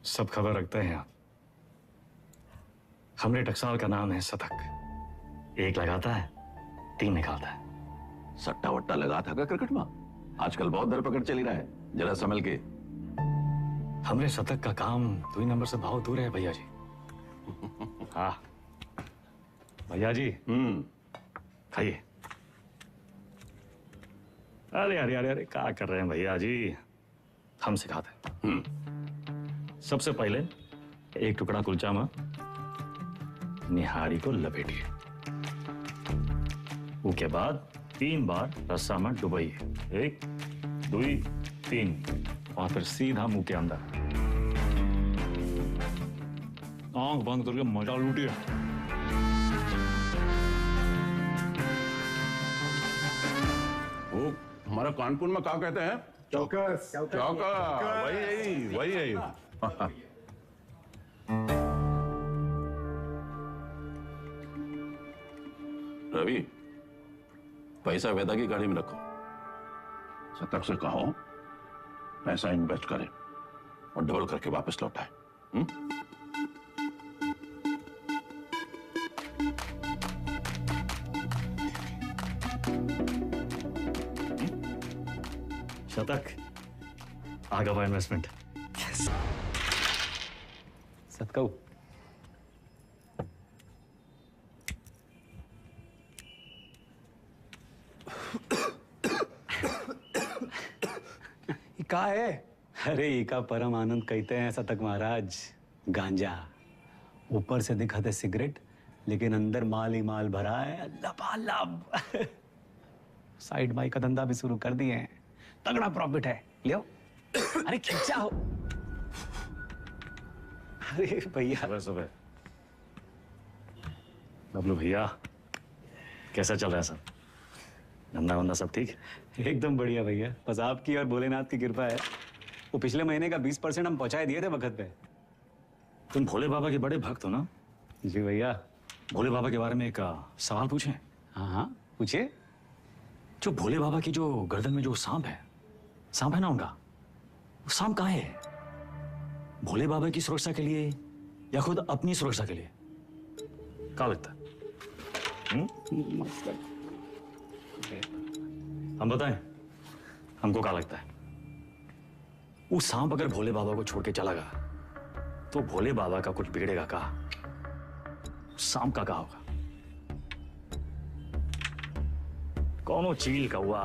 सब खबर रखते हैं आप। हमरे टकसाल का नाम है शतक। 1 लगाता है 3 निकालता है। सट्टा वट्टा लगा था क्या क्रिकेट में? आजकल बहुत धरपकड़ चली रहा है, जरा संभल के। हमरे शतक का काम 2 नंबर से बहुत दूर है भैया जी। हाँ भैया जी। खाइए। अरे अरे अरे अरे क्या कर रहे हैं भैया जी? हम सिखाते हैं। सबसे पहले 1 टुकड़ा कुलचा में निहारी को लपेटिए। उसके बाद 3 बार रस्सा में डुबाइए। 1 2 3 और फिर सीधा मुंह के अंदर। आंख बंद करके मजा लूटिए। वो हमारा कानपुर में क्या कहते हैं? चौकस। चौका। वही यही। रवि, पैसा वेदा की गाड़ी में रखो। शतक से कहो पैसा इन्वेस्ट करे और डबल करके वापस लौटाए। शतक आगा हुआ इन्वेस्टमेंट। सतकऊ का है? अरे इका परम आनंद कहते हैं शतक महाराज। गांजा ऊपर से दिखाते सिगरेट, लेकिन अंदर माल ही माल भरा है लबालब। साइड बाई का धंधा भी शुरू कर दिए हैं, तगड़ा प्रॉफिट है। लियो। अरे खींचा हो। अरे भैया सुबह बबलू भैया कैसा चल रहा है सब? धंधा वंधा सब ठीक? एकदम बढ़िया भैया, बस आपकी और भोलेनाथ की कृपा है। वो पिछले महीने का 20% हम पहुंचाए दिए थे वक्त पे। तुम भोले बाबा के बड़े भक्त हो ना? जी भैया। भोले बाबा के बारे में एक सवाल पूछें? हाँ हाँ पूछिए। जो भोले बाबा की जो गर्दन में जो सांप है ना उनका, वो सांप कहाँ है? भोले बाबा की सुरक्षा के लिए या खुद अपनी सुरक्षा के लिए? क्या लगता है? हम बताएं हमको क्या लगता है? वो सांप अगर भोले बाबा को छोड़ के चला गया तो भोले बाबा का कुछ बिगड़ेगा का? सांप का क्या होगा? कौनो चील का हुआ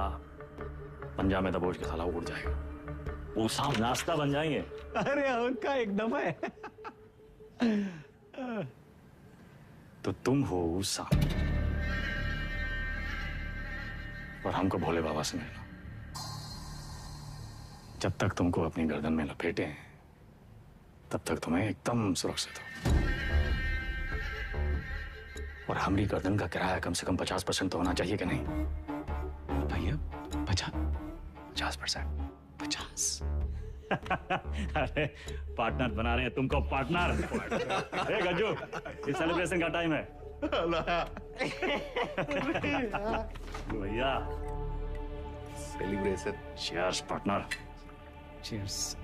पंजा में दबोच के साला उड़ जाएगा। वो सांप नाश्ता बन जाएंगे। अरे उनका एकदम है। तो तुम हो उस सांप और हमको भोले बाबा से मिलना। जब तक तुमको अपनी गर्दन में लपेटे हैं तब तक तुम्हें एकदम सुरक्षित हो। और हमारी गर्दन का किराया कम से कम 50% तो होना चाहिए कि नहीं? भैया 50%? 50? अरे पार्टनर बना रहे हैं तुमको पार्टनर। ए गज्जू, इस सेलिब्रेशन का टाइम है। भैया celebration. Cheers partner. Cheers.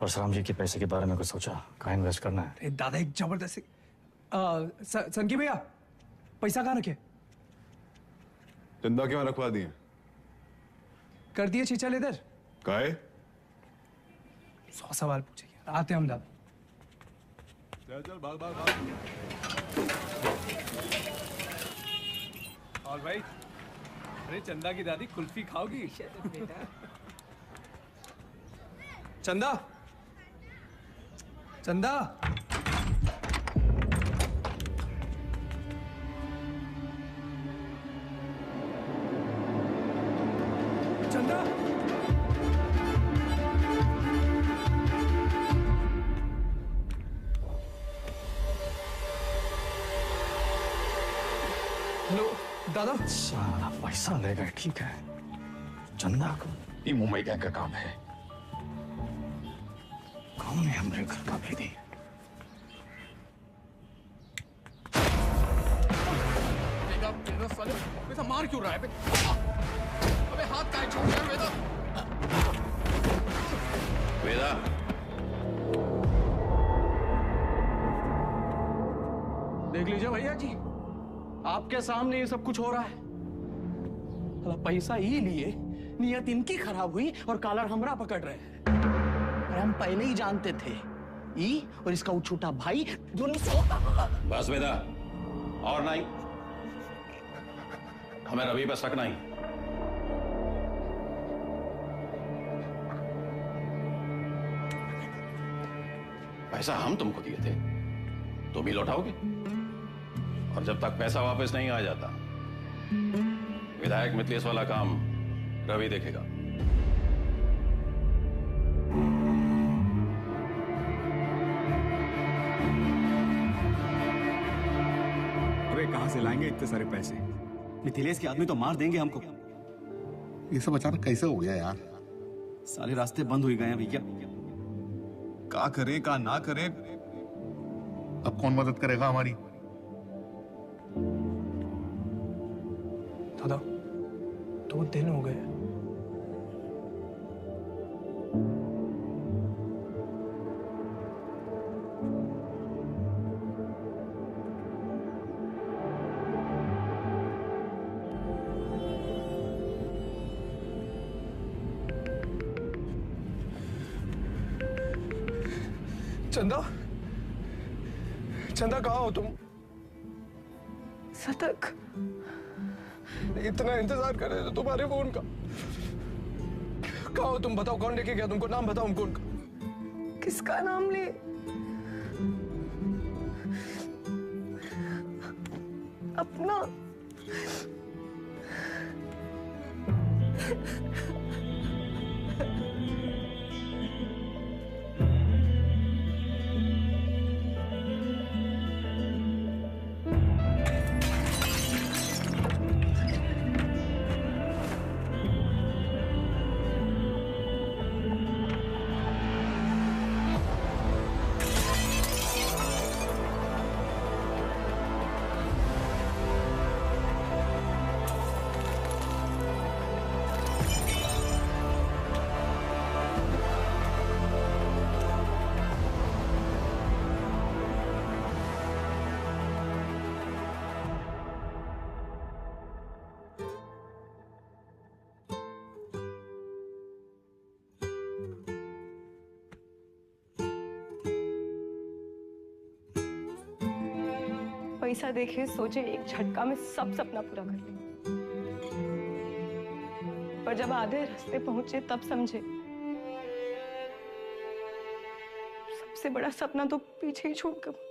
Parshuram ji के पैसे के बारे में कुछ सोचा? कहाँ इन्वेस्ट करना है? अरे दादा एक जबरदस्त संकी भैया पैसा कहाँ रखे? चंदा क्यों रखवा दिए? कर दिए चीचल इधर। काहे? 100 सवाल पूछेंगे। आते हम दादा। चल चल भाग भाग भाग। और भाई, अरे चंदा की दादी कुल्फी खाओगी? चंदा, चंदा, चंदा, हेलो दादा। साला पैसा ले गए, ठीक है। चंदा को ये मुंबई गैंग का काम है। कौन है हमारे घर का भेदी? वेदा मार क्यों रहा है? अबे हाथ काहे छोड़ रहा है वेदा? वेदा, देख लीजिए भैया जी, आपके सामने ये सब कुछ हो रहा है। पैसा ही लिए, नियत इनकी खराब हुई और कॉलर हमरा पकड़ रहे हैं। अरे हम पहले ही जानते थे, ई और इसका वो छोटा भाई दोनों। बस वेदा, और नहीं, हमें रवि पर शक नहीं। पैसा हम तुमको दिए थे, तुम ही लौटाओगे, और जब तक पैसा वापस नहीं आ जाता, विधायक मिथिलेश वाला काम रवि देखेगा। अबे कहां से लाएंगे इतने सारे पैसे? मिथिलेश के आदमी तो मार देंगे हमको। ये सब अचानक कैसे हो गया यार? सारे रास्ते बंद हो गए हैं भैया। का करें का ना करें, अब कौन मदद करेगा हमारी? दादा 2 दिन हो गए। चंदा, चंदा कहाँ हो तुम? सतक, इतना इंतजार कर रहे थे तुम्हारे फोन का। कहाँ हो तुम? बताओ कौन लेके गया तुमको? नाम बताओ हमको उनका। किसका नाम ले? अपना। पैसा देखे सोचे एक झटका में सब सपना पूरा कर ले, पर जब आधे रास्ते पहुंचे तब समझे सबसे बड़ा सपना तो पीछे ही छोड़कर।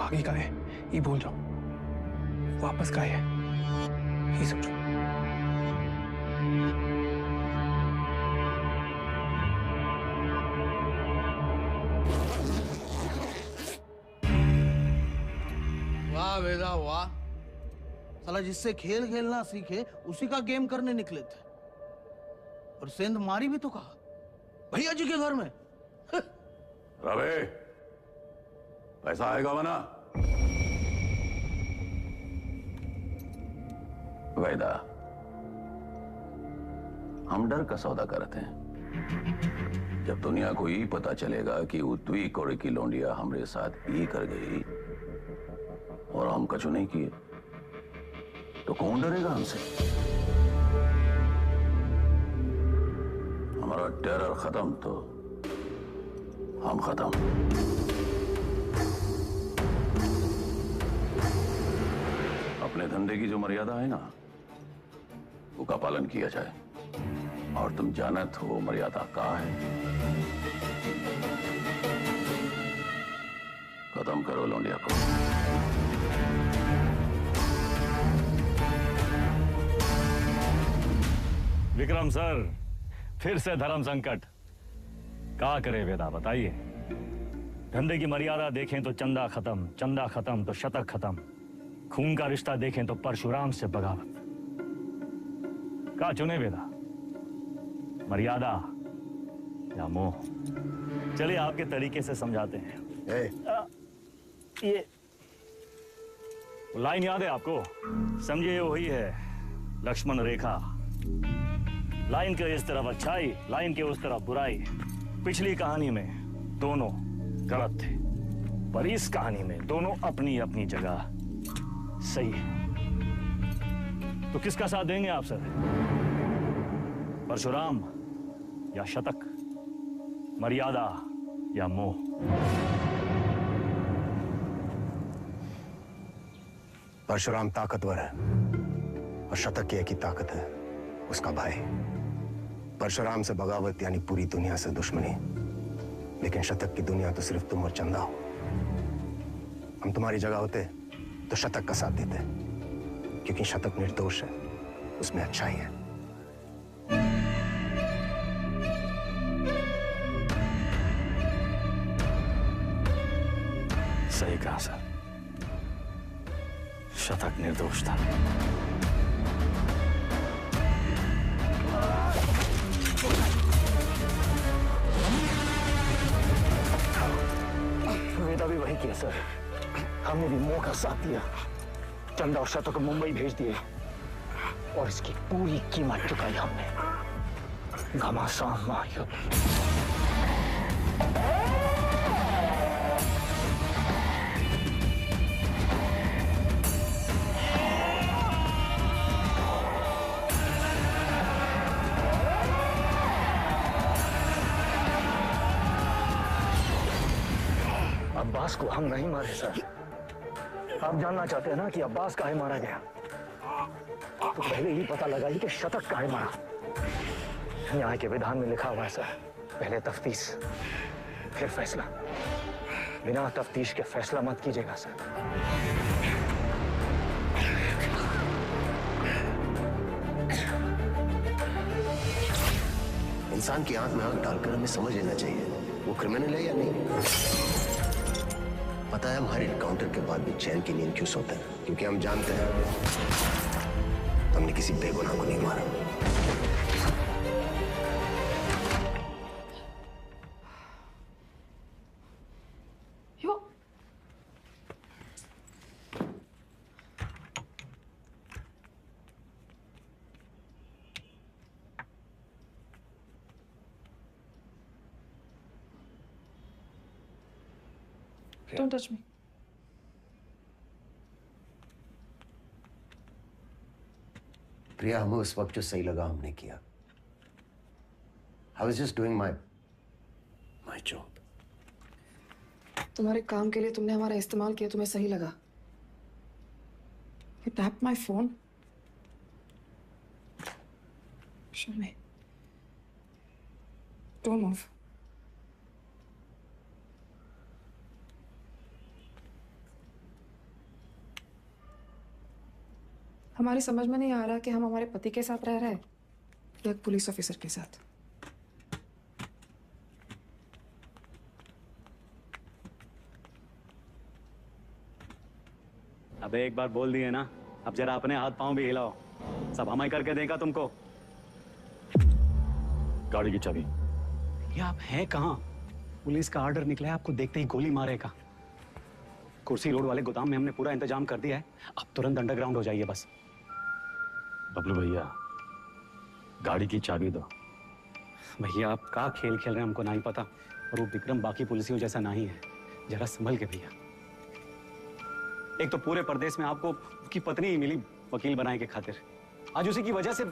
भागी का है ये भूल जाओ, वापस का है ये सोचो। वाह वेदा वाह, साला जिससे खेल खेलना सीखे उसी का गेम करने निकले थे, और सेंध मारी भी तो कहा भैया जी के घर में। रवे, पैसा आएगा वना? वैदा, हम डर का सौदा करते हैं। जब दुनिया को ये पता चलेगा कि उत्वी कोरे की लौंडिया हमरे साथ ये कर गई और हम कछु नहीं किए, तो कौन डरेगा हमसे? हमारा टेरर खत्म तो हम खत्म। अपने धंधे की जो मर्यादा है ना, वो का पालन किया जाए, और तुम जानत हो मर्यादा का है। खत्म करो लौंडिया को। विक्रम सर, फिर से धर्म संकट। क्या करे वेदा, बताइए। धंधे की मर्यादा देखें तो चंदा खत्म, चंदा खत्म तो शतक खत्म, खून का रिश्ता देखें तो परशुराम से बगावत। क्या चुने वेदा, मर्यादा या मोह? चलिए आपके तरीके से समझाते हैं। ये लाइन याद है आपको? समझिए वही है लक्ष्मण रेखा। लाइन के इस तरफ अच्छाई, लाइन के उस तरफ बुराई। पिछली कहानी में दोनों गलत थे, पर इस कहानी में दोनों अपनी अपनी जगह सही है। तो किसका साथ देंगे आप सर? परशुराम या शतक, मर्यादा या मोह? परशुराम ताकतवर है और शतक की एक ही ताकत है, उसका भाई। परशुराम से बगावत यानी पूरी दुनिया से दुश्मनी, लेकिन शतक की दुनिया तो सिर्फ तुम और चंदा हो। हम तुम्हारी जगह होते तो शतक का साथ देते, क्योंकि शतक निर्दोष है, उसमें अच्छाई है। सही कहा सर, शतक निर्दोष था। वेदा भी वही किया सर, हमने भी मोह का साथ दिया, चंदा और शतक को मुंबई भेज दिए, और इसकी पूरी कीमत चुकाई हमने। घमासान महायुद्ध। अब्बास को हम नहीं मारे सर। आप जानना चाहते हैं ना कि अब्बास काहे मारा गया? तो पहले ही पता लगाइए कि शतक काहे मारा। न्याय के विधान में लिखा हुआ है सर, पहले तफ्तीश फिर फैसला। बिना तफ्तीश के फैसला मत कीजिएगा सर। इंसान की आंख में आंख डालकर हमें समझ लेना चाहिए वो क्रिमिनल है या नहीं। पता है हम हर एनकाउंटर के बाद भी चैन की नींद क्यों सोते हैं? क्योंकि हम जानते हैं हमने किसी बेगुनाह को नहीं मारा। Don't touch me. प्रिया, हमें उस वक्त जो सही लगा हमने किया। I was just doing my job. तुम्हारे काम के लिए तुमने हमारा इस्तेमाल किया, तुम्हें सही लगा? You tapped my phone. Show me. Don't move. हमारी समझ में नहीं आ रहा कि हम हमारे पति के साथ रह रहे हैं या एक पुलिस ऑफिसर के साथ। अबे एक बार बोल दिए ना, अब जरा अपने हाथ पांव भी हिलाओ। सब हमारी करके देगा तुमको। गाड़ी की चाबी। ये आप हैं कहाँ? पुलिस का ऑर्डर निकला है, आपको देखते ही गोली मारेगा। कुर्सी रोड वाले गोदाम में हमने पूरा इंतजाम कर दिया है, अब तुरंत अंडरग्राउंड हो जाइए बस। बबलू भैया, गाड़ी की चाबी दो। भैया आप का खेल खेल रहे हैं हमको नहीं पता, और वो विक्रम बाकी पुलिसियों जैसा नहीं है। जरा संभल के भैया। एक तो पूरे प्रदेश में आपको उसकी पत्नी ही मिली वकील बनाने के खातिर, आज उसी की वजह से।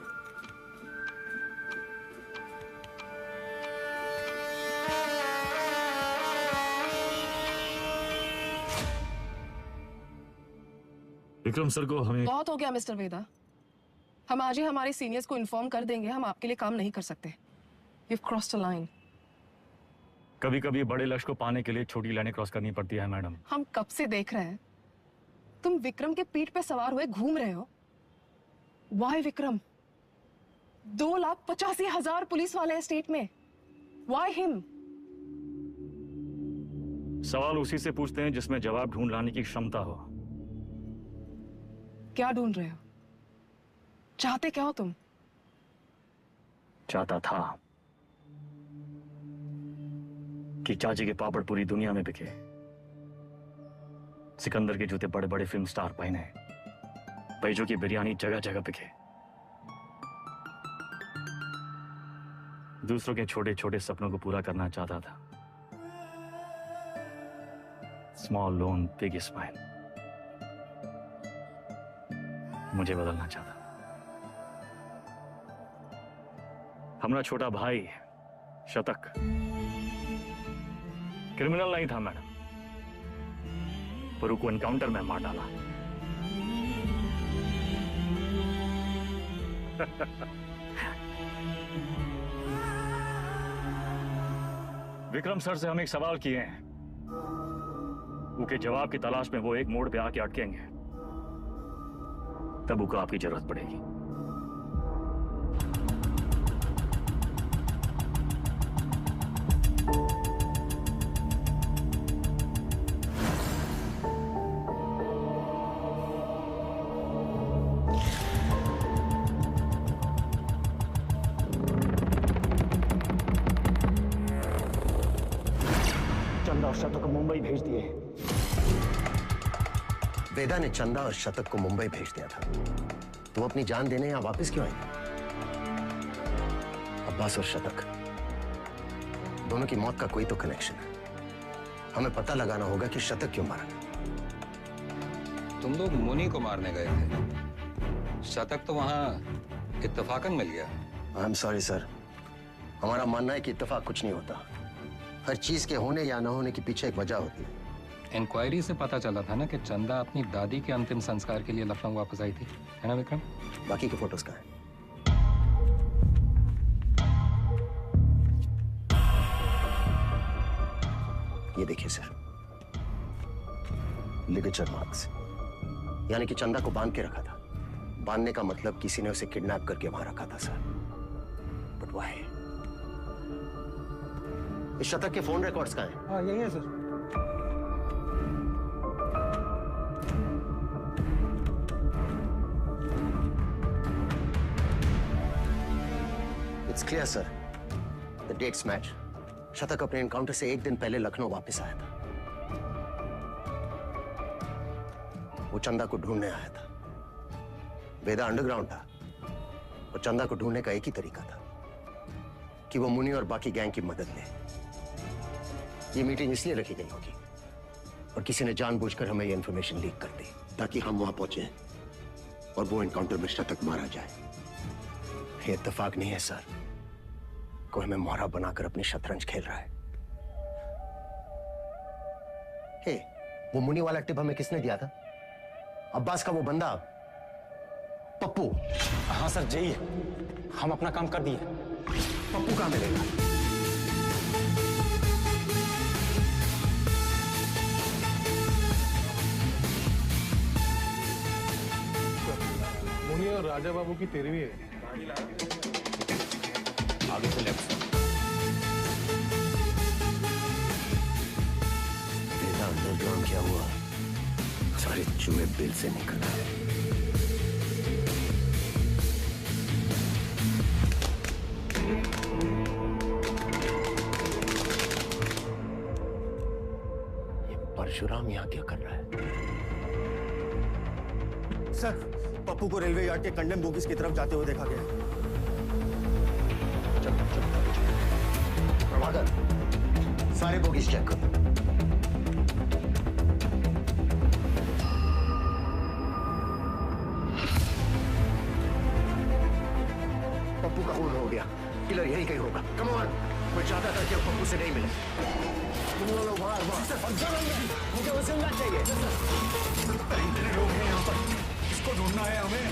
विक्रम सर को हमें बहुत हो गया मिस्टर वेदा, हम आज ही हमारे सीनियर्स को इन्फॉर्म कर देंगे, हम आपके लिए काम नहीं कर सकते। You've crossed a line. कभी कभी बड़े लक्ष्य को पाने के लिए छोटी लाइनें क्रॉस करनी पड़ती है मैडम। हम कब से देख रहे हैं तुम विक्रम के पीठ पे सवार हुए घूम रहे हो। Why विक्रम? 2,85,000 पुलिस वाले हैं स्टेट में। Why him? सवाल उसी से पूछते हैं जिसमें जवाब ढूंढ लाने की क्षमता हो। क्या ढूंढ रहे हो? चाहते क्या हो तुम? चाहता था कि चाची के पापड़ पूरी दुनिया में बिके, सिकंदर के जूते बड़े बड़े फिल्म स्टार पहने, बैजू की बिरयानी जगह जगह बिके, दूसरों के छोटे छोटे सपनों को पूरा करना चाहता था। स्मॉल लोन बिग स्माइल, मुझे बदलना चाहता। हमारा छोटा भाई शतक क्रिमिनल नहीं था मैडम, पर उसको एनकाउंटर में मार डाला। विक्रम सर से हम एक सवाल किए हैं, उसके जवाब की तलाश में वो एक मोड़ पे आके अटकेंगे, तब उसको आपकी जरूरत पड़ेगी। चंदा और शतक को मुंबई भेज दिए। वेदा ने चंदा और शतक को मुंबई भेज दिया था, तो वो अपनी जान देने यहां वापस क्यों आए? अब्बास और शतक दोनों की मौत का कोई तो कनेक्शन है। हमें पता लगाना होगा कि शतक क्यों मारा। तुम लोग मुनि को मारने गए थे, शतक तो वहां इत्तेफाकन मिल गया। आई एम सॉरी सर, हमारा मानना है कि इत्तेफाक कुछ नहीं होता। हर चीज के होने या न होने के पीछे एक वजह होती है। इंक्वायरी से पता चला था ना कि चंदा अपनी दादी के अंतिम संस्कार के लिए लखनऊ वापस आई थी, है ना विक्रम? बाकी के फोटोज कहाँ हैं? ये देखिए सर, लिगेचर मार्क्स, यानी कि चंदा को बांध के रखा था। बांधने का मतलब किसी ने उसे किडनैप करके वहां रखा था सर। But why? इस शतक के फोन रिकॉर्ड्स कहाँ हैं? हाँ यही है sir. It's clear sir, the dates match. शतक अपने एनकाउंटर से एक दिन पहले लखनऊ वापस आया था। वो चंदा को ढूंढने आया था। वेदा अंडरग्राउंड था और चंदा को ढूंढने का एक ही तरीका था कि वो मुनि और बाकी गैंग की मदद ले। ये मीटिंग इसलिए रखी गई होगी और किसी ने जानबूझकर हमें ये इंफॉर्मेशन लीक कर दी ताकि हम वहां पहुंचे और वो एनकाउंटर में शतक मारा जाए। ये इत्तेफाक नहीं है सर, कोई हमें मोहरा बनाकर अपनी शतरंज खेल रहा है। हे, वो मुनि वाला टिप हमें किसने दिया था? अब्बास का वो बंदा पप्पू। हाँ सर जी, हम अपना काम कर दिए। पप्पू कहां मिलेगा? तो राजा बाबू की 13वीं है। आगे से लेफ्ट। बेटा अंडरग्राउंड क्या हुआ? सारे चूहे बिल से निकल आए। ये परशुराम यहाँ क्या कर रहा है? सर, पप्पू को रेलवे यार्ड के कंडेम बोगीज की तरफ जाते हुए देखा गया। प्रभाकर, सारे बोगीज चेक करो। पप्पू का खून हो गया, किलर यहीं कहीं होगा। कम ऑन, मैं चाहता था कि वो पप्पू से नहीं मिले। तुम लोग मुझे वो जिंदा चाहिए। इतने लोग हैं यहाँ पर, इसको ढूंढना है हमें।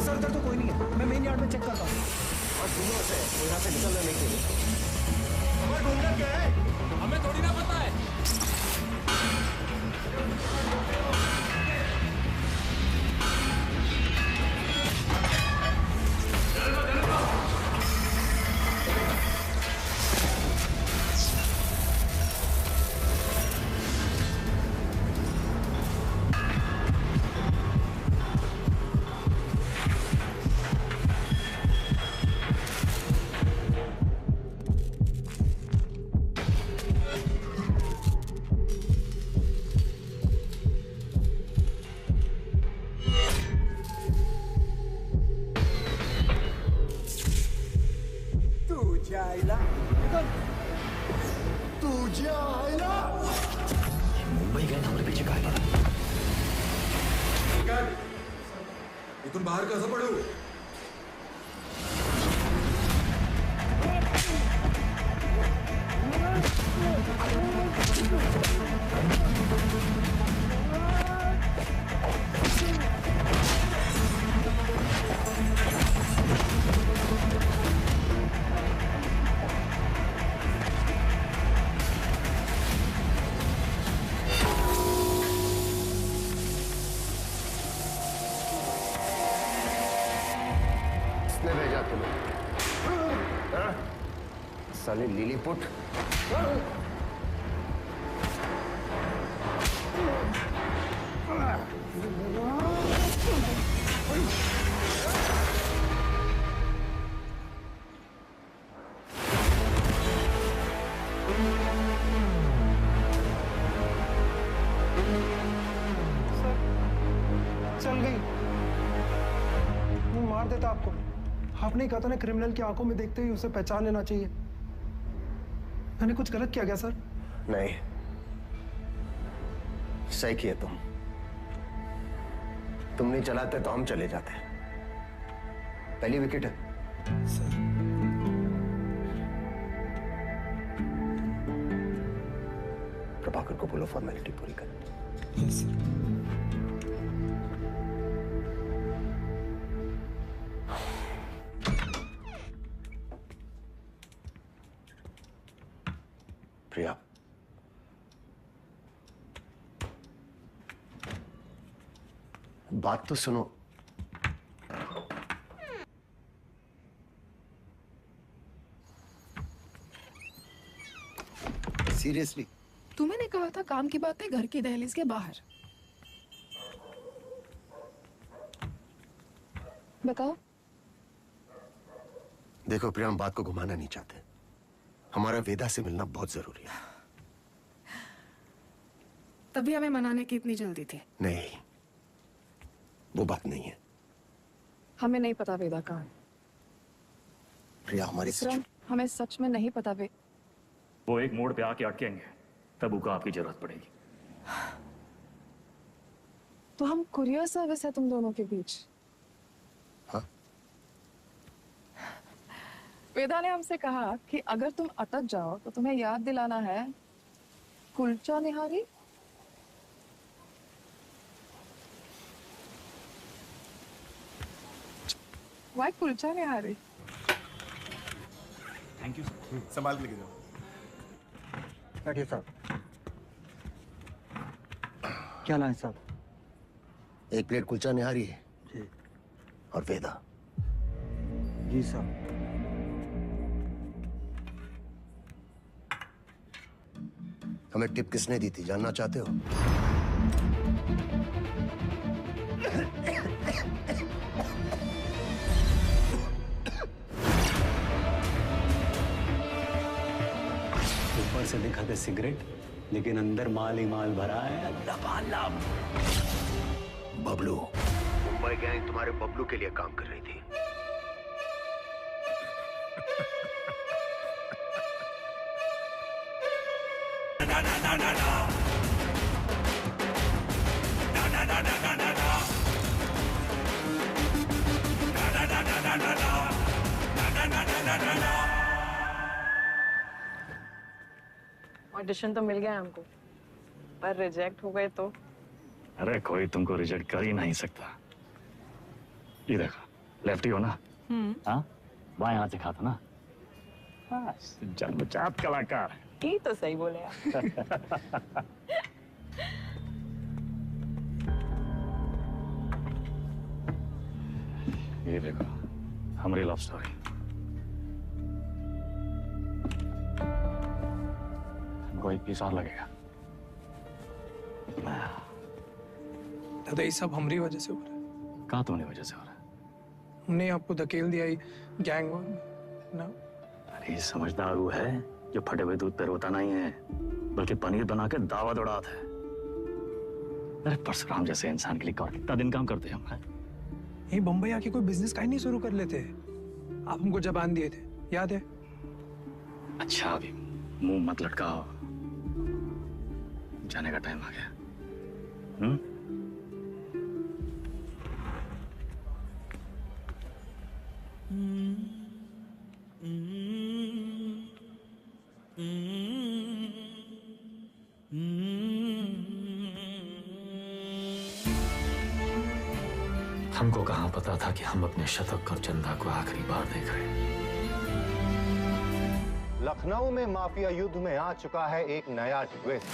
सर इधर तो कोई नहीं है, मैं मेन यार्ड में चेक करता हूँ। और सुनो से, वो यहाँ से निकलने नहीं चाहिए। हमें ढूंढना क्या है? हमें थोड़ी ना पता है। मुंबई गए हमारे पीछे काहे पड़ा? इथून बाहेर कसं पडू? किसने भेजा तुम्हें? हाँ? साले लिलीपुट। चल गई। वो मार देता आपको। आपने कहा था ना, क्रिमिनल की आंखों में देखते ही उसे पहचान लेना चाहिए। मैंने कुछ गलत किया क्या सर? नहीं, सही किए तुम नहीं चलाते तो हम चले जाते। पहली विकेट है। प्रभाकर को बोलो फॉर्मेलिटी पूरी कर। प्रिया, बात तो सुनो। सीरियसली? तुम्हें कहा था काम की बात है घर की दहलीज के बाहर। बताओ। देखो प्रिया, हम बात को घुमाना नहीं चाहते। हमारा वेदा से मिलना बहुत जरूरी है। तभी हमें मनाने की इतनी जल्दी थी। नहीं, वो बात नहीं है। हमें नहीं पता वेदा कहाँ है। प्रिया, हमारी हमें सच में नहीं पता वे। वो एक मोड़ पे आके अटकेंगे, तब उनको आपकी जरूरत पड़ेगी। तो हम कुरियर सर्विस है तुम दोनों के बीच। हाँ? वेदा ने हमसे कहा कि अगर तुम अटक जाओ तो तुम्हें याद दिलाना है kulcha nihari. Why kulcha nihari? Thank you sir. संभाल के लेके जाओ। बैठिए साहब। क्या लाए साहब? एक प्लेट कुलचा निहारी है जी। और वेदा। जी साहब। हमें टिप किसने दी थी जानना चाहते हो? ऊपर से दिखाते सिगरेट, लेकिन अंदर माल ही माल भरा है लबालब। बबलू, मुंबई गैंग तुम्हारे बबलू के लिए काम कर रही थी। ऑडिशन तो मिल गया हमको, पर रिजेक्ट हो गए तो? अरे कोई तुमको रिजेक्ट कर ही नहीं सकता। ये देखो, लेफ्टी हो ना? हाँ, बाएं हाथ से खाता ना? बस जन्मजात कलाकार। ये तो सही बोले आप। ये देखो, हमारी लव स्टोरी। हमको 1 पीस और लगेगा। दादा ये सब हमारी वजह से हो रहा है। कहाँ तुम्हारी वजह से हो रहा है? हमने आपको धकेल दिया गैंग ना। अरे समझदार वो है जो फटे हुए दूध पे रोता नहीं है, बल्कि पनीर बना के दावा दौड़ाता है। अरे परशुराम जैसे इंसान के लिए कौन कितना दिन काम करते हैं हम? यही बम्बई आके कोई बिजनेस का ही नहीं शुरू कर लेते। आप हमको जबान दिए थे, याद है? अच्छा अभी मुंह मत लटकाओ, जाने का टाइम आ गया। हमको कहाँ पता था कि हम अपने शतक और चंदा को आखिरी बार देख रहे हैं। लखनऊ में माफिया युद्ध में आ चुका है एक नया ट्विस्ट।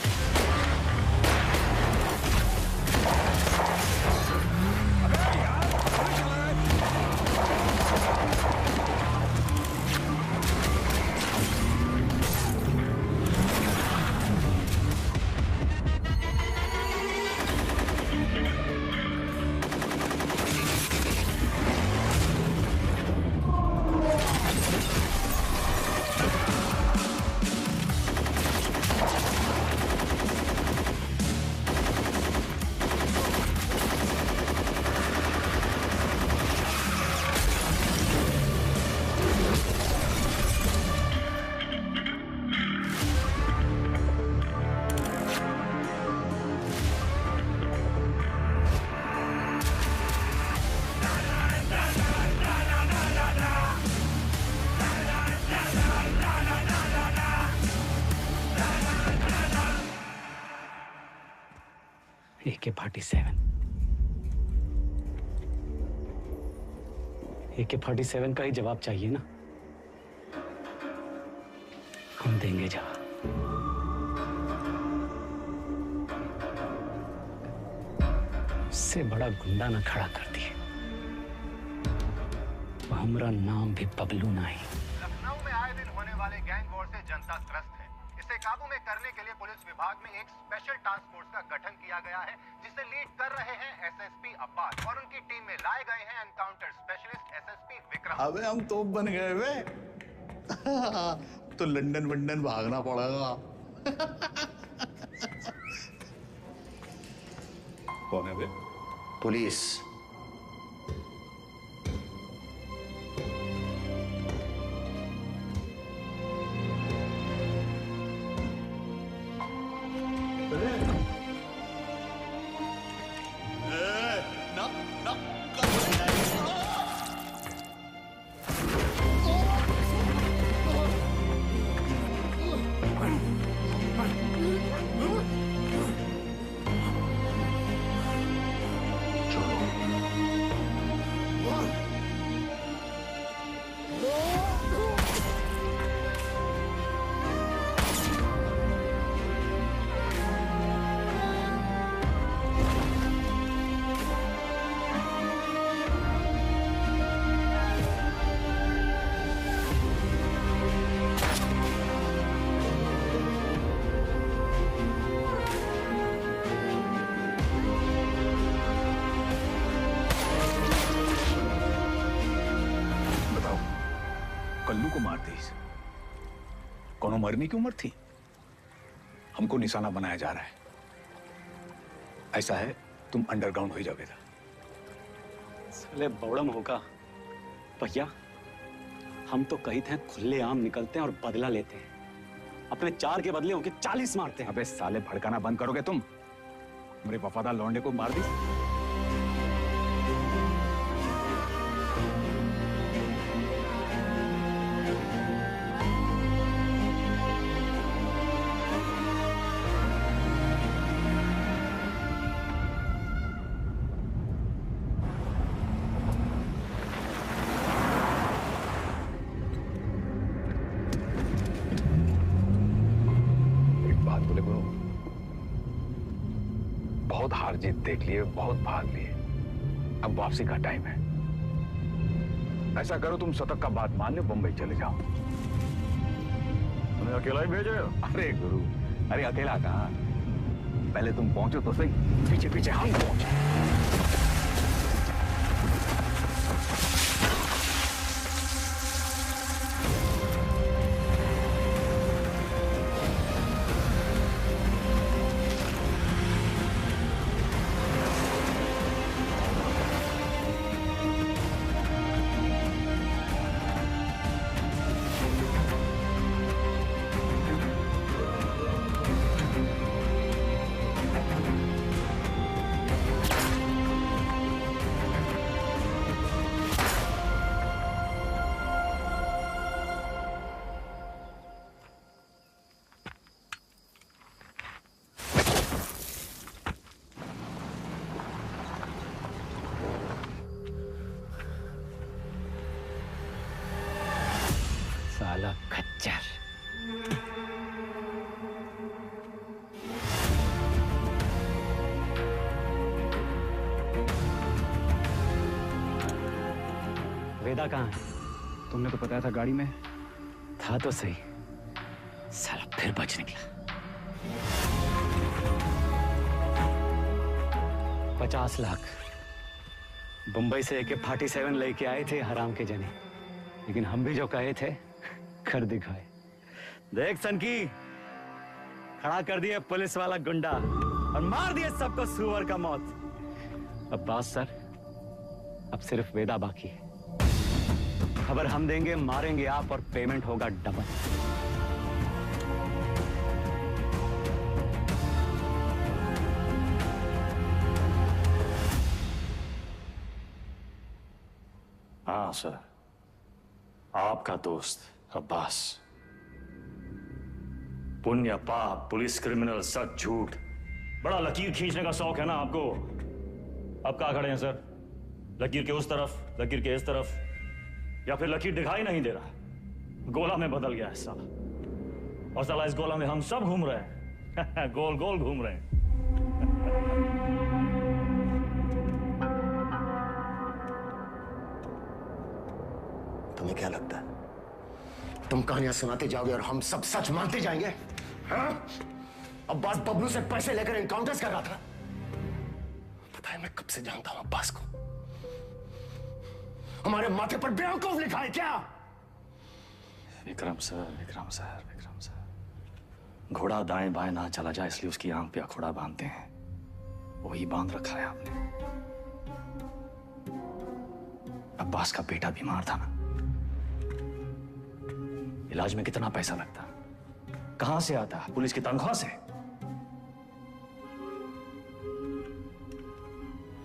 AK-47 का ही जवाब चाहिए ना? हम देंगे जवाब। इससे बड़ा गुंडा ना खड़ा कर दिए। हमारा नाम भी बबलू नहीं। लखनऊ में आए दिन होने वाले गैंग वॉर से जनता त्रस्त है। इसे काबू में करने के लिए पुलिस विभाग में एक स्पेशल टास्क फोर्स का गठन किया गया है, जिसे लीड कर रहे हैं एसएसपी अब्बास और उनकी टीम में लाए गए हैं एनकाउंटर स्पेशलिस्ट एसएसपी विक्रम। अबे हम तोप बन गए वे। तो लंदन वंदन भागना पड़ेगा। कौन है वे? पुलिस। चलो पल्लू को मार दी। कोनो मरने की उम्र थी? हमको निशाना बनाया जा रहा है। ऐसा है, तुम अंडरग्राउंड हो जाओगे। साले बौड़म होगा भैया। हम तो कही थे खुले आम निकलते हैं और बदला लेते हैं, अपने 4 के बदले होके 40 मारते हैं। अबे साले भड़काना बंद करोगे तुम? मेरे वफादार लौंडे को मार दी। बहुत हार जीत देख लिए, बहुत भाग लिए, अब वापसी का टाइम है। ऐसा करो, तुम शतक का बात मान लो, बंबई चले जाओ। तुम्हें अकेला ही भेजे? अरे गुरु, अरे अकेला कहाँ, पहले तुम पहुंचो तो सही, पीछे पीछे हम पहुंचे। साला खच्चर। वेदा कहाँ है? तुमने तो बताया था गाड़ी में था तो सही, साला फिर बच निकला। 50 लाख बंबई से AK-47 लेके आए थे हराम के जने, लेकिन हम भी जो कहे थे कर दिखाए। देख सनकी, खड़ा कर दिए पुलिस वाला गुंडा और मार दिए सबको सुअर का मौत। अब्बास सर, अब सिर्फ वेदा बाकी है। खबर हम देंगे, मारेंगे आप और पेमेंट होगा डबल। हाँ सर, आपका दोस्त अब्बास। पुण्य पाप, पुलिस, क्रिमिनल, सच झूठ, बड़ा लकीर खींचने का शौक है ना आपको। अब कहाँ खड़े हैं सर? लकीर के उस तरफ, लकीर के इस तरफ, या फिर लकीर दिखाई नहीं दे रहा? गोला में बदल गया है साला, और साला इस गोला में हम सब घूम रहे हैं। गोल गोल घूम रहे हैं। तुम्हें क्या लगता है तुम कहानियां सुनाते जाओगे और हम सब सच मानते जाएंगे? हाँ? अब्बास बबलू से पैसे लेकर एनकाउंटर्स कर रहा था। पता है मैं कब से जानता हूं अब्बास को। हमारे माथे पर बेवकूफ लिखा है क्या? Vikram sir, Vikram sir, Vikram sir, घोड़ा दाएं बाएं ना चला जाए इसलिए उसकी आंख पे अखोड़ा बांधते हैं, वही बांध रखा है आपने। अब्बास का बेटा बीमार था ना, इलाज में कितना पैसा लगता, कहां से आता? पुलिस की तनख्वाह से।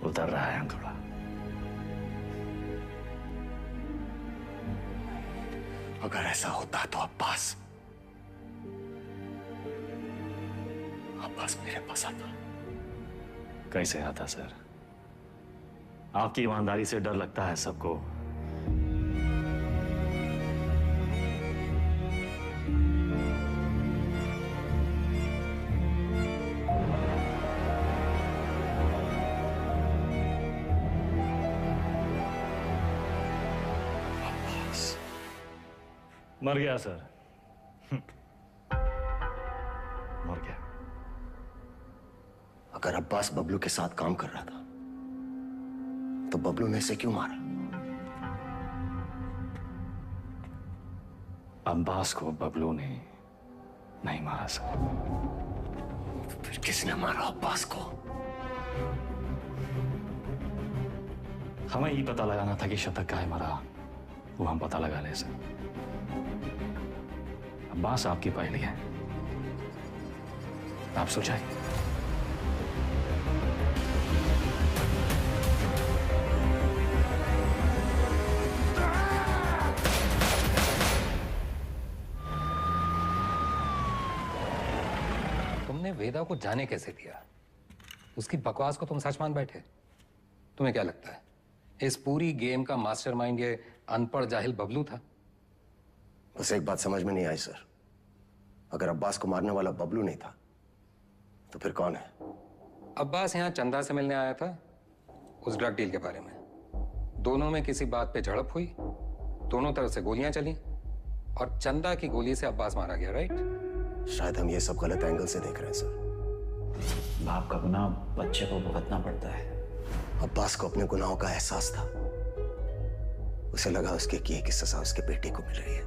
उतर रहा है अंकुड़ा। अगर ऐसा होता तो अब्बास मेरे पास आता। कैसे आता सर? आपकी ईमानदारी से डर लगता है सबको। मर गया सर, मर गया। अगर अब्बास बबलू के साथ काम कर रहा था तो बबलू ने इसे क्यों मारा? अब्बास को बबलू ने नहीं मारा सर। फिर किसने मारा अब्बास को? हमें ही पता लगाना था कि शतक का है मरा, वो हम पता लगा ले सर। अब्बास आपकी पहली है, आप सुलझाइए। तुमने वेदा को जाने कैसे दिया? उसकी बकवास को तुम सच मान बैठे? तुम्हें क्या लगता है इस पूरी गेम का मास्टरमाइंड ये अनपढ़ जाहिल बबलू था? बस एक बात समझ में नहीं आई सर, अगर अब्बास को मारने वाला बबलू नहीं था तो फिर कौन है? अब्बास यहाँ चंदा से मिलने आया था उस ड्रग डील के बारे में। दोनों में किसी बात पे झड़प हुई, दोनों तरफ से गोलियां चली और चंदा की गोली से अब्बास मारा गया, राइट? शायद हम ये सब गलत एंगल से देख रहे हैं सर। बाप का गुनाह बच्चे को भुगतना पड़ता है। अब्बास को अपने गुनाहों का एहसास था, उसे लगा उसके किए की सजा उसके बेटे को मिल रही है,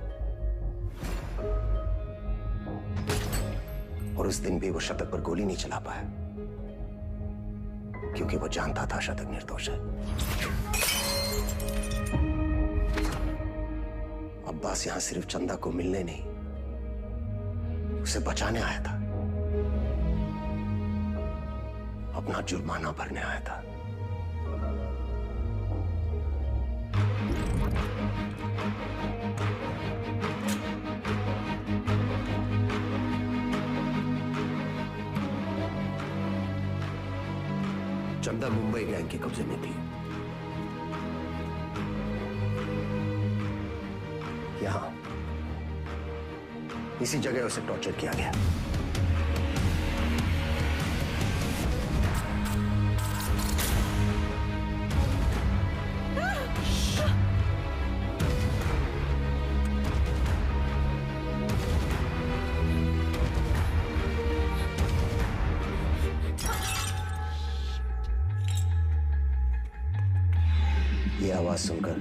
और उस दिन भी वो शतक पर गोली नहीं चला पाया क्योंकि वो जानता था शतक निर्दोष है। अब्बास यहां सिर्फ चंदा को मिलने नहीं, उसे बचाने आया था, अपना जुर्माना भरने आया था। चंदा मुंबई गैंग के कब्जे में थी। यहां इसी जगह उसे टॉर्चर किया गया। ये आवाज सुनकर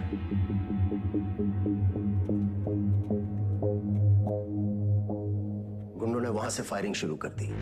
गुंडों ने वहां से फायरिंग शुरू कर दी।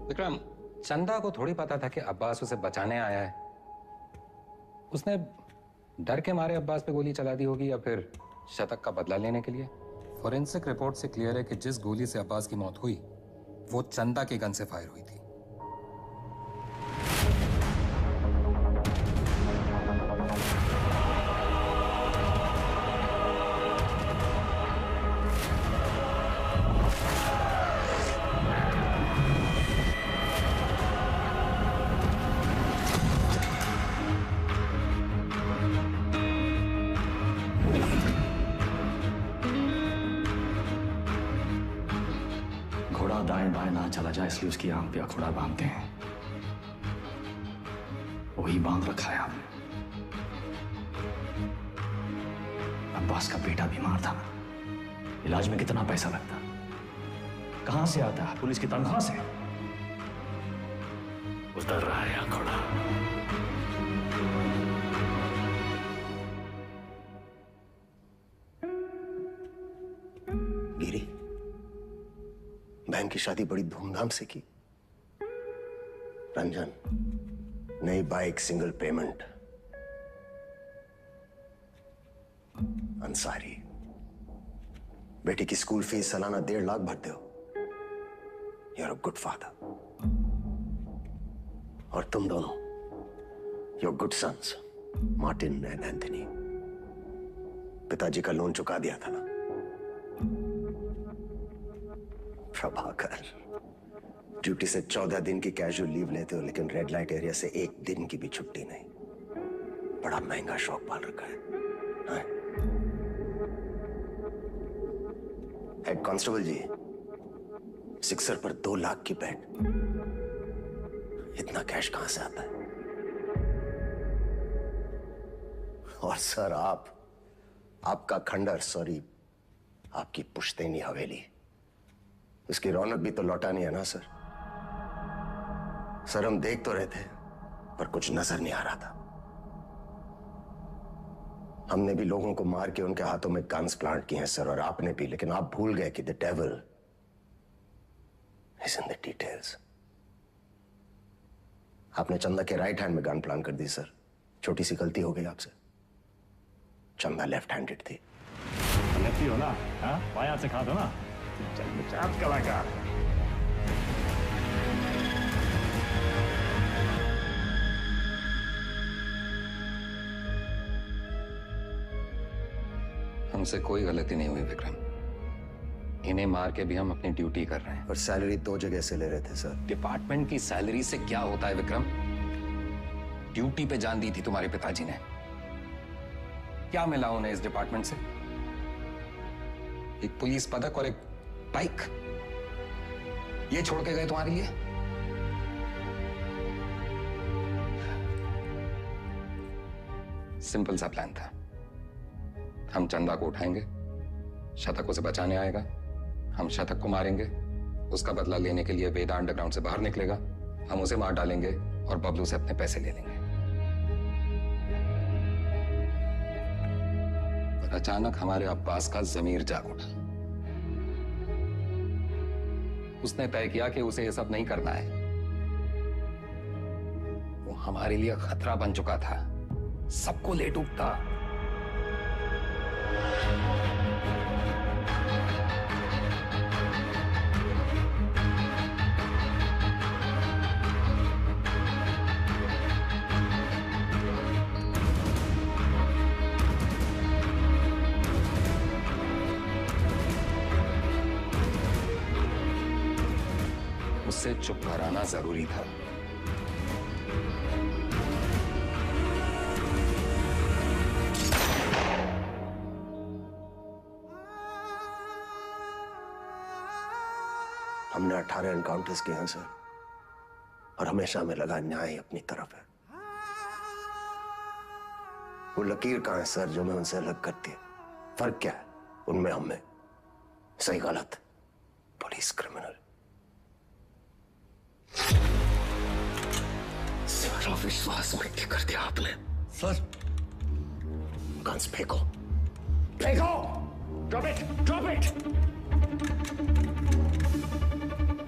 विक्रम, चंदा को थोड़ी पता था कि अब्बास उसे बचाने आया है। उसने डर के मारे अब्बास पे गोली चला दी होगी या फिर शतक का बदला लेने के लिए। फॉरेंसिक रिपोर्ट से क्लियर है कि जिस गोली से अब्बास की मौत हुई वो चंदा के गन से फायर हुई थी। घोड़ा दाएं बाएं ना चला जाए इसलिए उसकी आंख पे अखोड़ा बांधते हैं, वही बांध रखा है हमने। अब्बास का बेटा बीमार था, इलाज में कितना पैसा लगता, कहां से आता है? पुलिस की तनख्वाह से। उतर रहा है अखोड़ा। बहन की शादी बड़ी धूमधाम से की। रंजन, नई बाइक, सिंगल पेमेंट। अंसारी, बेटी की स्कूल फीस सालाना 1.5 लाख भरते हो। You are a good father. और तुम दोनों, your good sons, Martin and Anthony. पिताजी का लोन चुका दिया था ना। प्रभाकर, ड्यूटी से 14 दिन की कैजुअल लीव लेते हो, लेकिन रेड लाइट एरिया से 1 दिन की भी छुट्टी नहीं। बड़ा महंगा शौक पाल रखा है। हाँ? हेड कांस्टेबल जी, सिक्सर पर 2 लाख की बेट। इतना कैश कहां से आता है? और सर, आपका खंडर, सॉरी, आपकी पुश्तैनी हवेली, इसकी रौनक भी तो लौटानी है ना सर। सर, हम देख तो रहे थे, पर कुछ नजर नहीं आ रहा था। हमने भी लोगों को मार के उनके हाथों में गन्स प्लांट किए हैं सर, और आपने भी, लेकिन आप भूल गए कि the devil is in the details. आपने चंदा के राइट हैंड में गन प्लांट कर दी सर। छोटी सी गलती हो गई आपसे। चंदा लेफ्ट हैंडेड थी। लेफ्टी हो ना? हाँ, बाएं हाथ से खा दो ना। चल कलाकार। हमसे कोई गलती नहीं हुई विक्रम। इन्हें मार के भी हम अपनी ड्यूटी कर रहे हैं। और सैलरी 2 जगह से ले रहे थे सर। डिपार्टमेंट की सैलरी से क्या होता है विक्रम? ड्यूटी पे जान दी थी तुम्हारे पिताजी ने। क्या मिला उन्हें इस डिपार्टमेंट से? एक पुलिस पदक और एक बाइक, ये छोड़ के गए तुम्हारे लिए? सिंपल सा प्लान था। हम चंदा को उठाएंगे, शतक उसे बचाने आएगा, हम शतक को मारेंगे, उसका बदला लेने के लिए वेदा अंडरग्राउंड से बाहर निकलेगा, हम उसे मार डालेंगे और बबलू से अपने पैसे ले लेंगे। पर अचानक हमारे अब्बास का जमीर जाग उठा। उसने तय किया कि उसे यह सब नहीं करना है। वो हमारे लिए खतरा बन चुका था, सबको ले डूबता। उससे चुप कराना जरूरी था। हमने 18 एनकाउंटर्स किए हैं सर, और हमेशा हमें लगा न्याय अपनी तरफ है। वो लकीर कहां है सर जो मैं उनसे अलग करती है? फर्क क्या है उनमें हम में? सही गलत, पुलिस क्रिमिनल। सारा विश्वास मिट्टी कर दिया आपने सर। गन्स फेंको, फेंको। Drop it, drop it.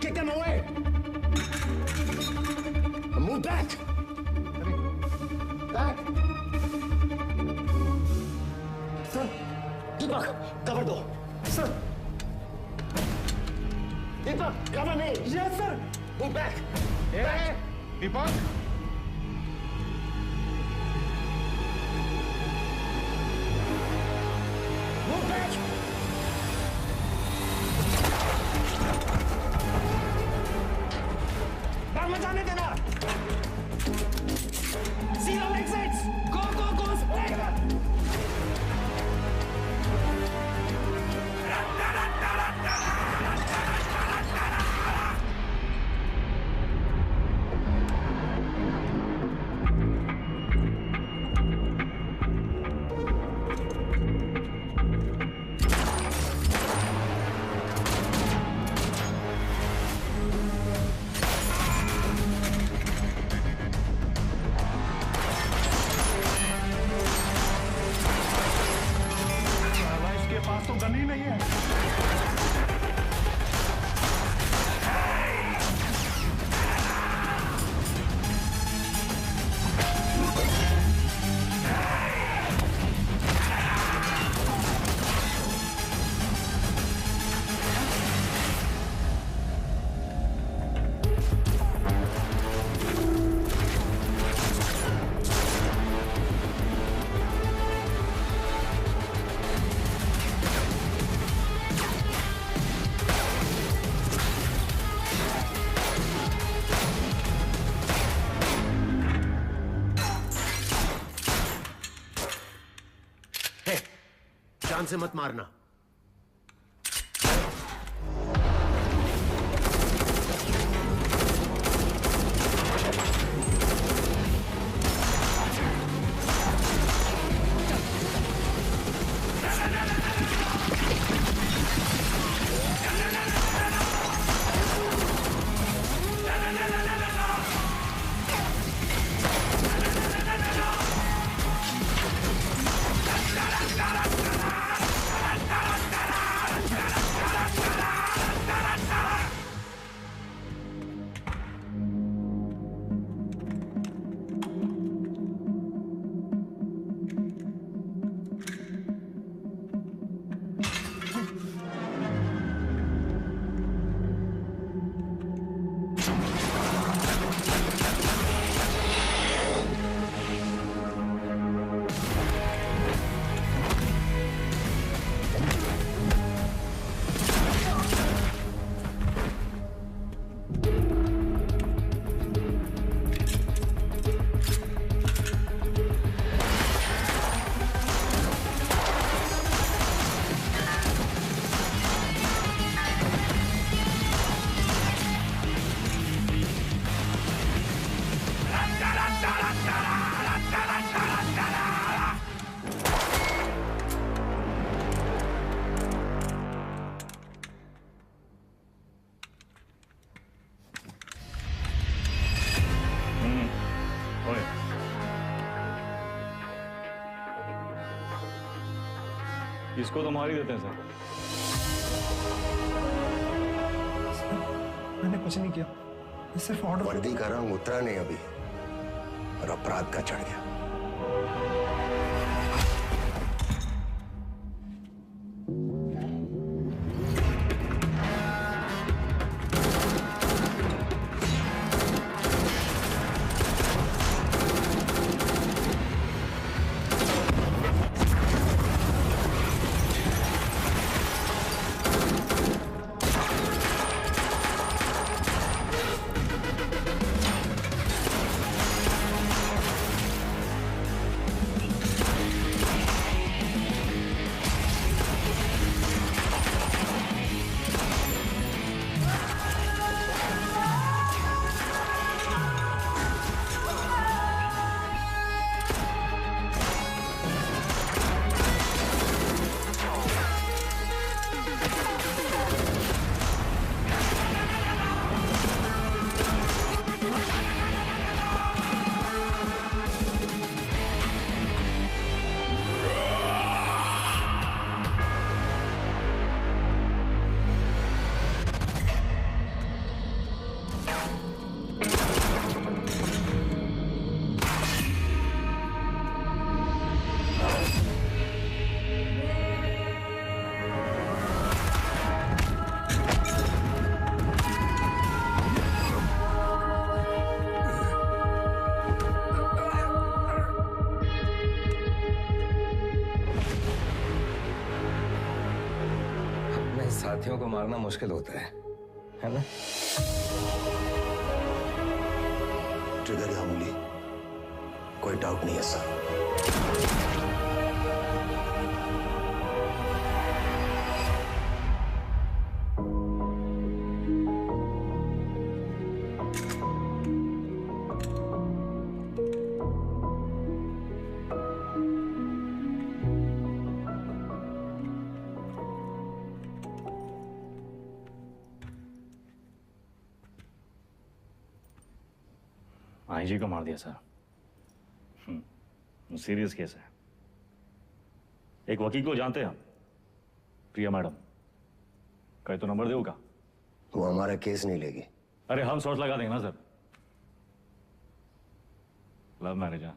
Kick them away. Move back. Back. Sir, Deepak, cover दो. Sir. Deepak, cover me. Yes, sir. Move back. Hey, Deepak. Move back. मत जाने देना। Zero exits. Go, go, go. जान से मत मारना। इसको तो मार ही देते हैं सर। मैंने कुछ नहीं किया, सिर्फ ऑर्डर। वर्दी का रंग उतरा नहीं अभी और अपराध का चढ़ गया। साथियों को मारना मुश्किल होता है ना? ट्रिगर या उंगली, कोई डाउट नहीं है सर। आईजी को मार दिया सर। सीरियस केस है। एक वकील को जानते हैं हम, प्रिया मैडम। कहे तो नंबर देगा? वो हमारा केस नहीं लेगी। अरे हम शॉट लगा देंगे ना सर। लव मैरिज है।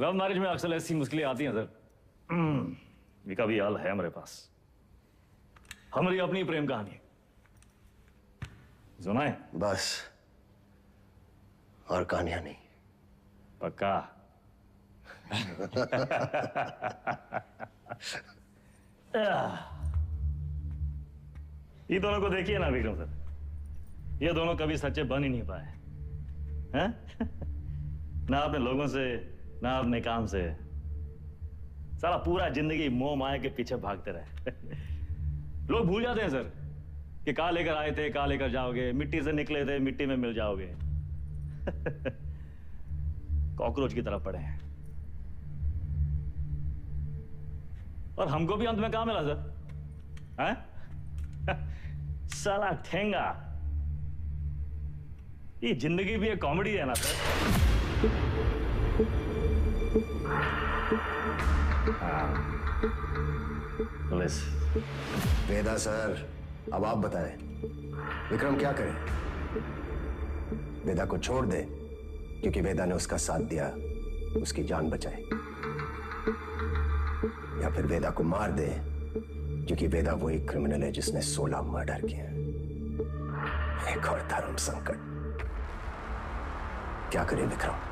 लव मैरिज में अक्सर ऐसी मुश्किलें आती हैं सर। इसका भी हाल है हमारे पास। हमारी अपनी प्रेम कहानी सुनाए बस, और कहानियां नहीं। पक्का? ये दोनों को देखिए ना विक्रम सर, ये दोनों कभी सच्चे बन ही नहीं पाए हैं? ना अपने लोगों से, ना अपने काम से। सारा पूरा जिंदगी मोह माया के पीछे भागते रहे। लोग भूल जाते हैं सर कि कहाँ लेकर आए थे, कहाँ लेकर जाओगे, मिट्टी से निकले थे, मिट्टी में मिल जाओगे। कॉकरोच की तरह पड़े हैं। और हमको भी अंत में कहाँ मिला सर? हैं? साला ठेंगा। ये जिंदगी भी एक कॉमेडी है ना सर। पुलिस वेदा सर, अब आप बताएं विक्रम क्या करे? वेदा को छोड़ दे क्योंकि वेदा ने उसका साथ दिया, उसकी जान बचाए, या फिर वेदा को मार दे क्योंकि वेदा वही क्रिमिनल है जिसने 16 मर्डर किए। एक और धर्म संकट। क्या करे विक्रम?